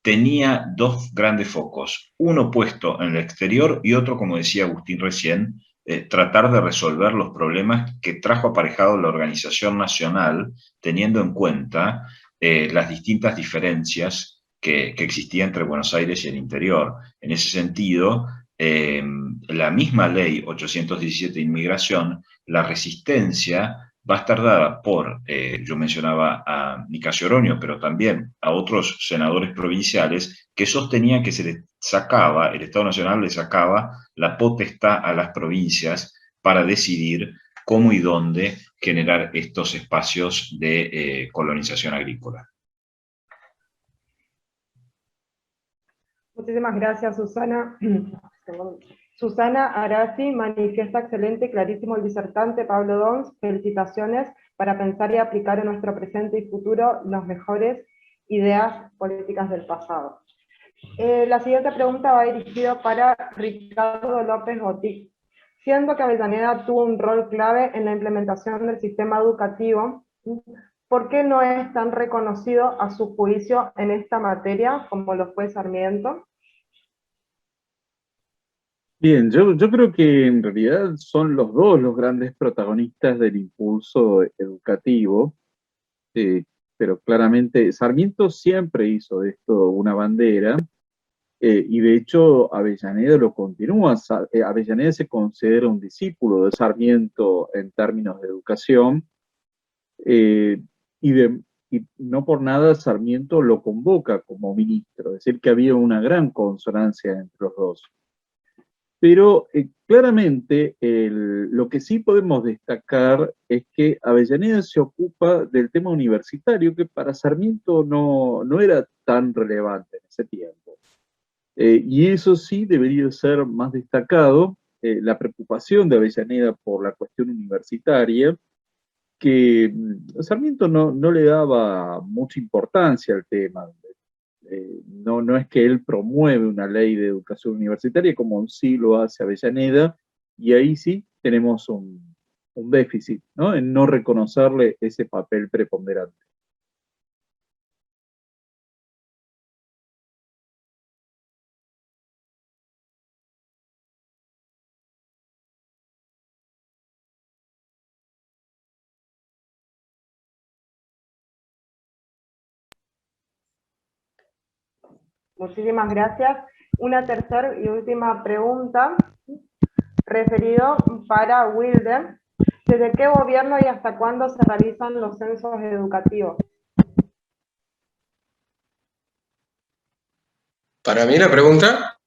tenía dos grandes focos, uno puesto en el exterior y otro, como decía Agustín recién, tratar de resolver los problemas que trajo aparejado la organización nacional, teniendo en cuenta las distintas diferencias que existían entre Buenos Aires y el interior. En ese sentido, la misma ley 817 de inmigración, la resistencia va a estar dada por, yo mencionaba a Nicasio Oroño, pero también a otros senadores provinciales que sostenían que se les sacaba, el Estado Nacional le sacaba la potestad a las provincias para decidir cómo y dónde generar estos espacios de colonización agrícola. Muchísimas gracias, Susana. Susana Arasi manifiesta excelente y clarísimo el disertante Pablo Dons. Felicitaciones para pensar y aplicar en nuestro presente y futuro las mejores ideas políticas del pasado. La siguiente pregunta va dirigida para Ricardo López Gotti. Siendo que Avellaneda tuvo un rol clave en la implementación del sistema educativo, ¿por qué no es tan reconocido a su juicio en esta materia como lo fue Sarmiento? Bien, yo creo que en realidad son los dos los grandes protagonistas del impulso educativo, pero claramente Sarmiento siempre hizo de esto una bandera, y de hecho Avellaneda lo continúa. Avellaneda se considera un discípulo de Sarmiento en términos de educación, y no por nada Sarmiento lo convoca como ministro, es decir, que había una gran consonancia entre los dos. Pero claramente lo que sí podemos destacar es que Avellaneda se ocupa del tema universitario, que para Sarmiento no era tan relevante en ese tiempo. Y eso sí debería ser más destacado, la preocupación de Avellaneda por la cuestión universitaria, que Sarmiento no le daba mucha importancia al tema. No es que él promueve una ley de educación universitaria como sí lo hace Avellaneda, y ahí sí tenemos un déficit, ¿no? En no reconocerle ese papel preponderante. Muchísimas gracias. Una tercera y última pregunta, referido para Wilder. ¿Desde qué gobierno y hasta cuándo se realizan los censos educativos? Para mí la pregunta,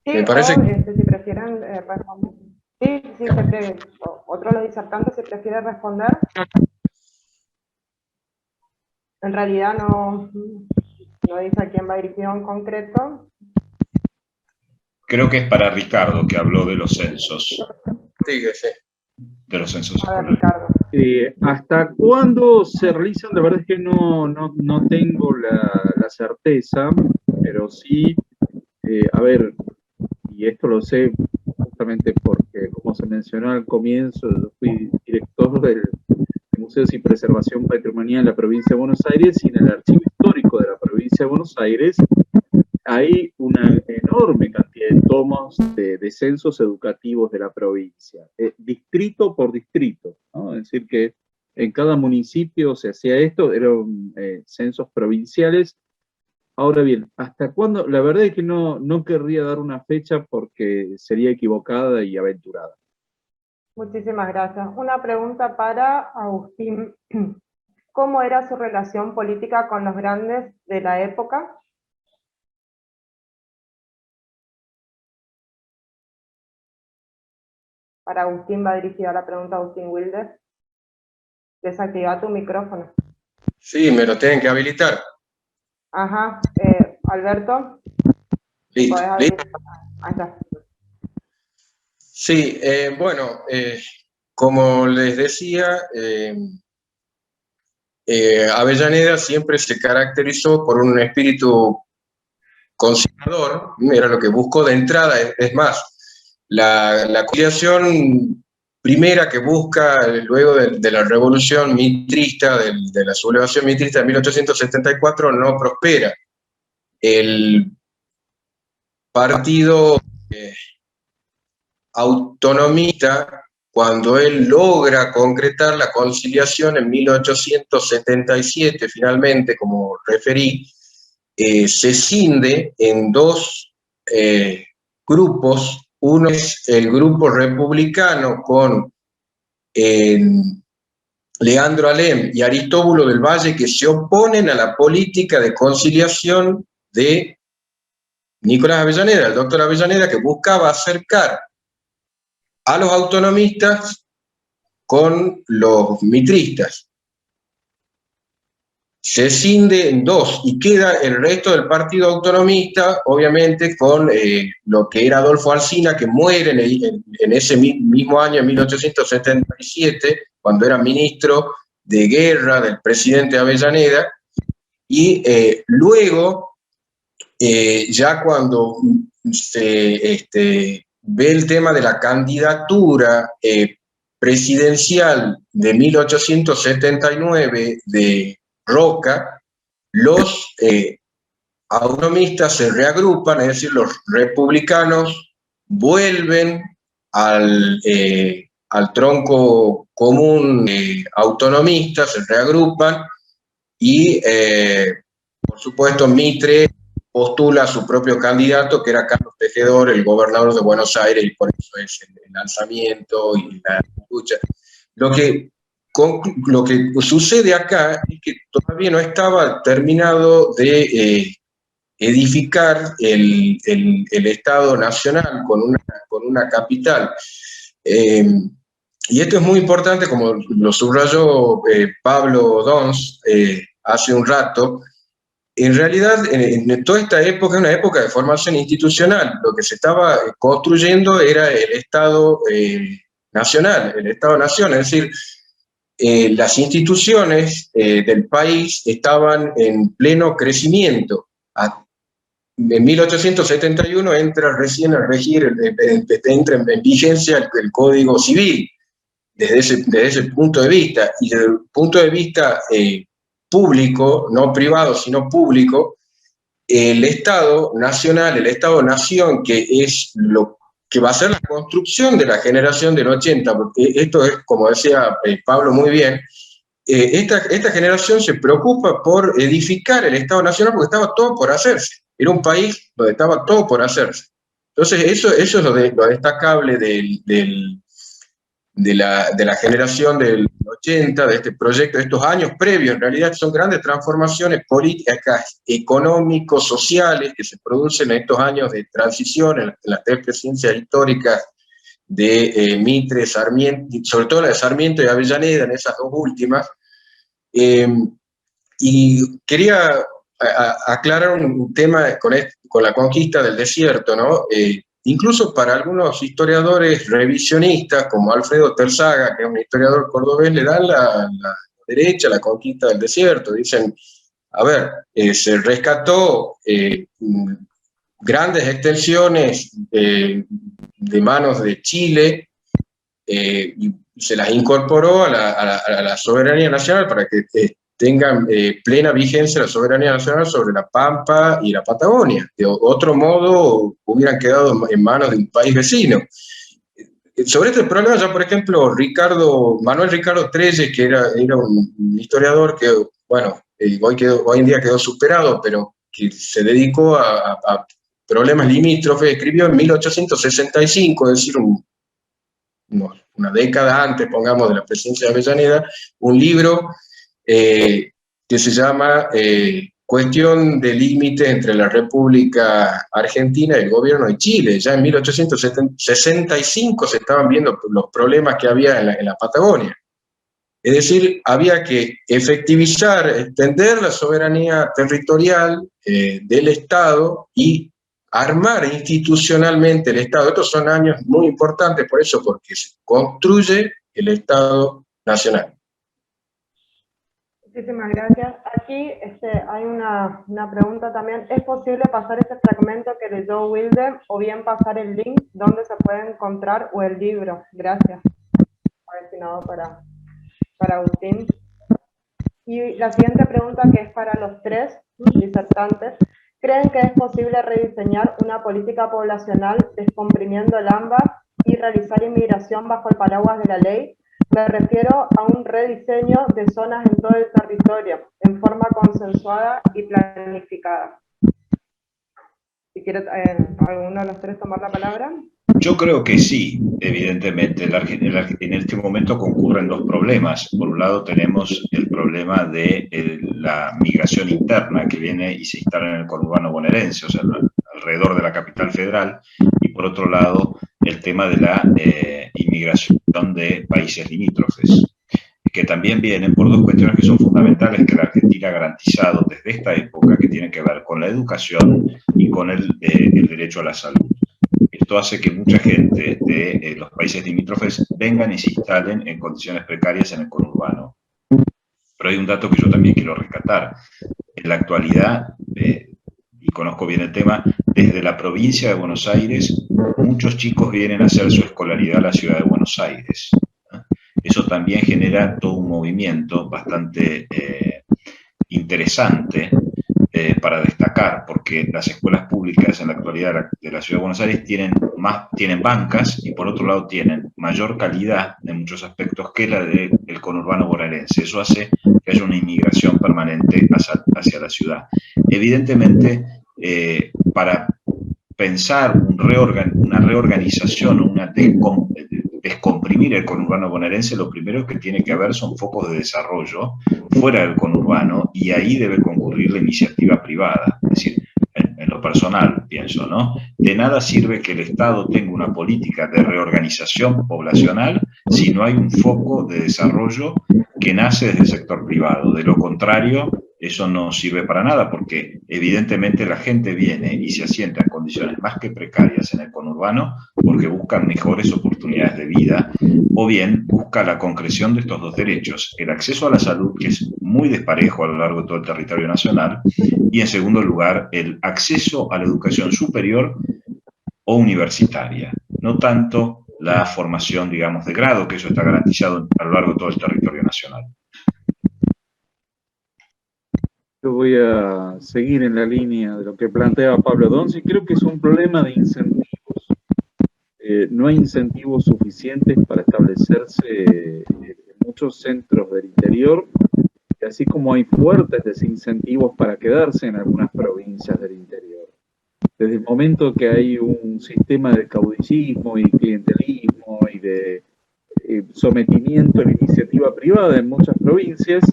Sí, me parece o si prefieren responder. Sí, otro de los disertantes si prefiere responder. En realidad no dice a quién va dirigido en concreto. Creo que es para Ricardo, que habló de los censos. Fíjese. De los censos A ver, escolares. Ricardo. ¿Hasta cuándo se realizan? La verdad es que no tengo la certeza, pero sí, a ver, y esto lo sé justamente porque, como se mencionó al comienzo, yo fui director del Museos y Preservación Patrimonial en la provincia de Buenos Aires, y en el Archivo Histórico de la provincia de Buenos Aires hay una enorme cantidad de tomos de censos educativos de la provincia, distrito por distrito, ¿no? Es decir, que en cada municipio se hacía esto, eran censos provinciales. Ahora bien, ¿hasta cuándo? La verdad es que no querría dar una fecha porque sería equivocada y aventurada. Muchísimas gracias. Una pregunta para Agustín. ¿Cómo era su relación política con los grandes de la época? Para Agustín va dirigida la pregunta a Agustín Wilder. Desactiva tu micrófono. Sí, me lo tienen que habilitar. Ajá. Alberto. Listo. Ahí está. Sí, bueno, como les decía, Avellaneda siempre se caracterizó por un espíritu conciliador, era lo que buscó de entrada. Es más, la conciliación primera que busca luego de la revolución mitrista, de la sublevación mitrista de 1874, no prospera. El partido autonomista, cuando él logra concretar la conciliación en 1877, finalmente, como referí, se cinde en dos grupos. Uno es el grupo republicano con Leandro Alem y Aristóbulo del Valle, que se oponen a la política de conciliación de Nicolás Avellaneda, el doctor Avellaneda, que buscaba acercar a los autonomistas con los mitristas. Se cinde en dos y queda el resto del partido autonomista, obviamente, con lo que era Adolfo Alsina, que muere en ese mismo año, en 1877, cuando era ministro de guerra del presidente Avellaneda, y luego, ya cuando se ve el tema de la candidatura presidencial de 1879 de Roca, los autonomistas se reagrupan, es decir, los republicanos vuelven al tronco común autonomista, se reagrupan y, por supuesto, Mitre postula a su propio candidato, que era Carlos Tejedor, el gobernador de Buenos Aires, y por eso es el lanzamiento y la lucha. Lo que sucede acá es que todavía no estaba terminado de edificar el Estado Nacional con una capital. Y esto es muy importante, como lo subrayó Pablo Dons hace un rato. En realidad, en toda esta época es una época de formación institucional. Lo que se estaba construyendo era el Estado nacional, el Estado-nación, es decir, las instituciones del país estaban en pleno crecimiento. En 1871 entra recién a regir, entra en vigencia el Código Civil, desde ese punto de vista, y desde el punto de vista público, no privado, sino público, el Estado nacional, el Estado-nación, que es lo que va a ser la construcción de la generación del 80, porque esto es, como decía Pablo muy bien, esta generación se preocupa por edificar el Estado nacional porque estaba todo por hacerse. Era un país donde estaba todo por hacerse. Entonces, eso es lo destacable de la generación del 80, de este proyecto, de estos años previos. En realidad son grandes transformaciones políticas, económicos, sociales, que se producen en estos años de transición, en las tres presidencias históricas de Mitre, Sarmiento, sobre todo la de Sarmiento y Avellaneda, en esas dos últimas. Y quería aclarar un tema con la conquista del desierto, ¿no? Incluso para algunos historiadores revisionistas, como Alfredo Terzaga, que es un historiador cordobés, le dan la derecha a la conquista del desierto. Dicen, a ver, se rescató grandes extensiones de manos de Chile, y se las incorporó a la soberanía nacional para que tengan plena vigencia la soberanía nacional sobre la Pampa y la Patagonia. De otro modo, hubieran quedado en manos de un país vecino. Sobre este problema, ya por ejemplo, Manuel Ricardo Trelles, que era un historiador que, bueno, hoy en día quedó superado, pero que se dedicó a problemas limítrofes, escribió en 1865, es decir, una década antes, pongamos, de la presidencia de Avellaneda, un libro que se llama Cuestión de límite entre la República Argentina y el gobierno de Chile. Ya en 1865 se estaban viendo los problemas que había en la Patagonia. Es decir, había que efectivizar, extender la soberanía territorial del Estado y armar institucionalmente el Estado. Estos son años muy importantes por eso, porque se construye el Estado nacional. Muchísimas gracias. Aquí hay una pregunta también. ¿Es posible pasar ese fragmento que leyó Wilde o bien pasar el link donde se puede encontrar o el libro? Gracias. Destinado para Agustín. Y la siguiente pregunta, que es para los tres disertantes. ¿Creen que es posible rediseñar una política poblacional descomprimiendo el AMBA y realizar inmigración bajo el paraguas de la ley? Me refiero a un rediseño de zonas en todo el territorio, en forma consensuada y planificada. Si quiere alguno de los tres tomar la palabra. Yo creo que sí, evidentemente. En este momento concurren dos problemas. Por un lado tenemos el problema de la migración interna que viene y se instala en el conurbano bonaerense, o sea, alrededor de la capital federal, y por otro lado el tema de la inmigración de países limítrofes, que también vienen por dos cuestiones que son fundamentales que la Argentina ha garantizado desde esta época, que tienen que ver con la educación y con el derecho a la salud. Esto hace que mucha gente de los países limítrofes vengan y se instalen en condiciones precarias en el conurbano. Pero hay un dato que yo también quiero rescatar. En la actualidad, y conozco bien el tema, desde la provincia de Buenos Aires, muchos chicos vienen a hacer su escolaridad a la ciudad de Buenos Aires. Eso también genera todo un movimiento bastante interesante para destacar, porque las escuelas públicas en la actualidad de la ciudad de Buenos Aires tienen bancas y por otro lado tienen mayor calidad en muchos aspectos que la del conurbano bonaerense. Eso hace que haya una inmigración permanente hacia la ciudad. Evidentemente, para pensar una reorganización, descomprimir el conurbano bonaerense, lo primero que tiene que haber son focos de desarrollo fuera del conurbano, y ahí debe concurrir la iniciativa privada. Es decir, lo personal, pienso, ¿no? De nada sirve que el Estado tenga una política de reorganización poblacional si no hay un foco de desarrollo que nace desde el sector privado. De lo contrario, eso no sirve para nada, porque evidentemente la gente viene y se asienta en condiciones más que precarias en el conurbano porque buscan mejores oportunidades de vida, o bien busca la concreción de estos dos derechos: el acceso a la salud, que es muy desparejo a lo largo de todo el territorio nacional, y en segundo lugar, el acceso a la educación superior o universitaria, no tanto la formación, digamos, de grado, que eso está garantizado a lo largo de todo el territorio nacional. Yo voy a seguir en la línea de lo que plantea Pablo Donzi. Creo que es un problema de incentivos. No hay incentivos suficientes para establecerse en muchos centros del interior, así como hay fuertes desincentivos para quedarse en algunas provincias del interior. Desde el momento que hay un sistema de caudillismo y clientelismo y de sometimiento a la iniciativa privada en muchas provincias,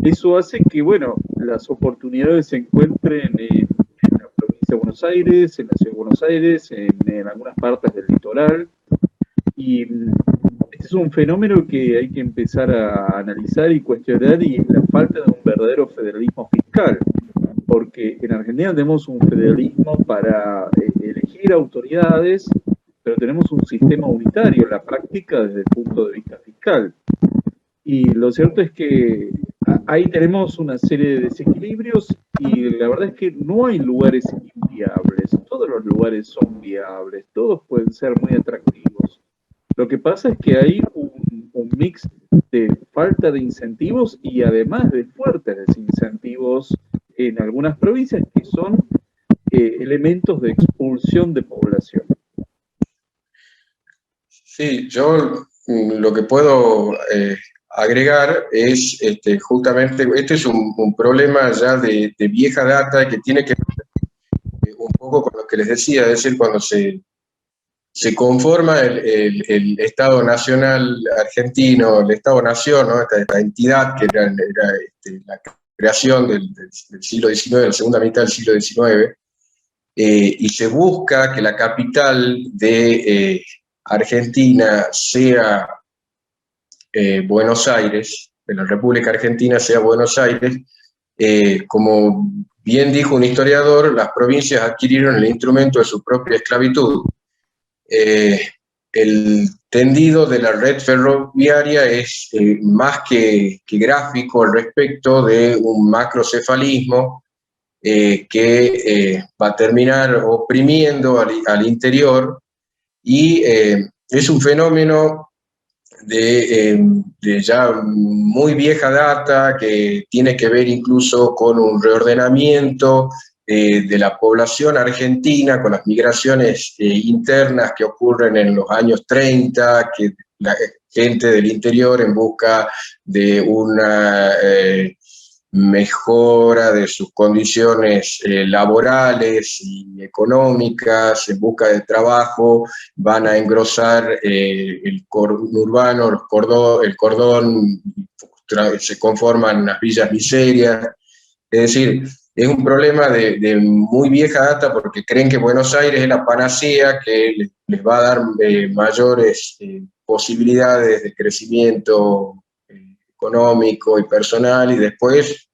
eso hace que, bueno, las oportunidades se encuentren en la provincia de Buenos Aires, en la ciudad de Buenos Aires, en algunas partes del litoral. Y este es un fenómeno que hay que empezar a analizar y cuestionar, y es la falta de un verdadero federalismo fiscal. Porque en Argentina tenemos un federalismo para elegir autoridades, pero tenemos un sistema unitario en la práctica desde el punto de vista fiscal. Y lo cierto es que ahí tenemos una serie de desequilibrios, y la verdad es que no hay lugares inviables. Todos los lugares son viables, todos pueden ser muy atractivos. Lo que pasa es que hay un mix de falta de incentivos y además de fuertes desincentivos en algunas provincias, que son elementos de expulsión de población. Sí, yo lo que puedo agregar es justamente, este es un problema ya de vieja data, que tiene que ver un poco con lo que les decía, es decir, cuando se conforma el Estado Nacional argentino, el Estado-Nación, ¿no? Esta entidad que era la creación del siglo XIX, de la segunda mitad del siglo XIX, y se busca que la capital de Argentina sea Buenos Aires, de la República Argentina sea Buenos Aires. Como bien dijo un historiador, las provincias adquirieron el instrumento de su propia esclavitud. El tendido de la red ferroviaria es más que gráfico al respecto de un macrocefalismo que va a terminar oprimiendo al interior, y es un fenómeno de ya muy vieja data, que tiene que ver incluso con un reordenamiento de la población argentina, con las migraciones internas que ocurren en los años 30, que la gente del interior en busca de una mejora de sus condiciones laborales y económicas, en busca de trabajo, van a engrosar el conurbano, el cordón, se conforman las villas miserias. Es decir, es un problema de muy vieja data, porque creen que Buenos Aires es la panacea que les va a dar mayores posibilidades de crecimiento económico y personal, y después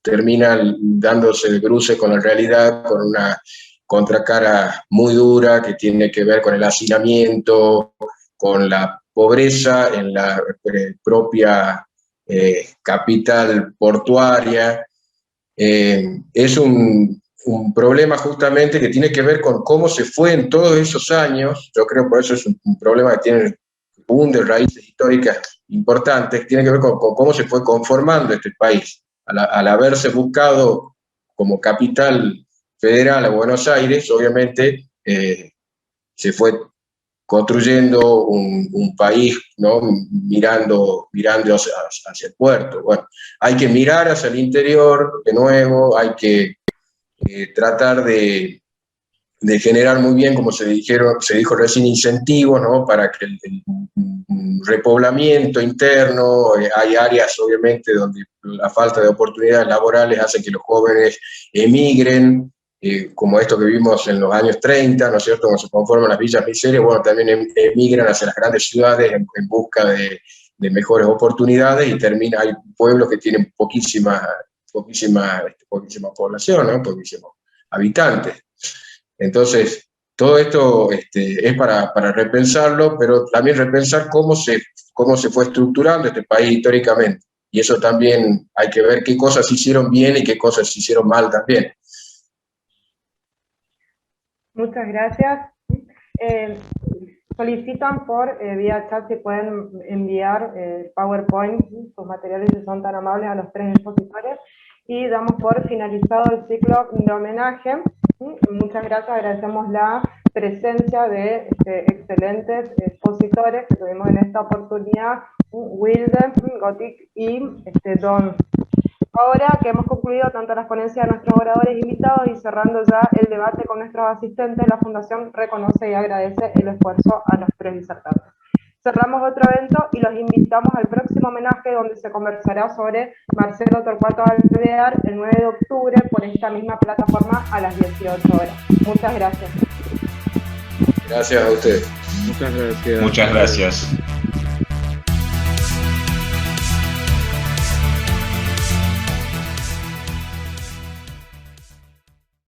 terminan dándose de bruces con la realidad, con una contracara muy dura que tiene que ver con el hacinamiento, con la pobreza en la propia capital portuaria. Es un problema justamente que tiene que ver con cómo se fue en todos esos años. Yo creo por eso es un problema que tiene un de raíces históricas importantes, tiene que ver con cómo se fue conformando este país. Al haberse buscado como capital federal a Buenos Aires, obviamente se fue construyendo un país, ¿no? mirando hacia el puerto. Bueno, hay que mirar hacia el interior de nuevo, hay que tratar de generar muy bien, como se dijo recién, incentivos, ¿no? Para que el repoblamiento interno, hay áreas obviamente donde la falta de oportunidades laborales hace que los jóvenes emigren, como esto que vimos en los años 30, ¿no es cierto?, cuando se conforman las villas miserias, bueno, también emigran hacia las grandes ciudades en busca de mejores oportunidades, y hay pueblos que tienen poquísima población, ¿no?, poquísimos habitantes. Entonces, todo esto es para repensarlo, pero también repensar cómo se fue estructurando este país históricamente. Y eso también hay que ver qué cosas se hicieron bien y qué cosas se hicieron mal también. Muchas gracias. Solicitan por vía chat si pueden enviar PowerPoint, sus materiales, si son tan amables, a los 3 expositores, y damos por finalizado el ciclo de homenaje. Muchas gracias, agradecemos la presencia de excelentes expositores que tuvimos en esta oportunidad, Wilde, Gotik y Don. Ahora que hemos concluido tanto las ponencias de nuestros oradores invitados y cerrando ya el debate con nuestros asistentes, la Fundación reconoce y agradece el esfuerzo a los 3 disertantes. Cerramos otro evento y los invitamos al próximo homenaje, donde se conversará sobre Marcelo Torcuato Alvear el 9 de octubre por esta misma plataforma a las 18 horas. Muchas gracias. Gracias a ustedes. Muchas gracias. Muchas gracias.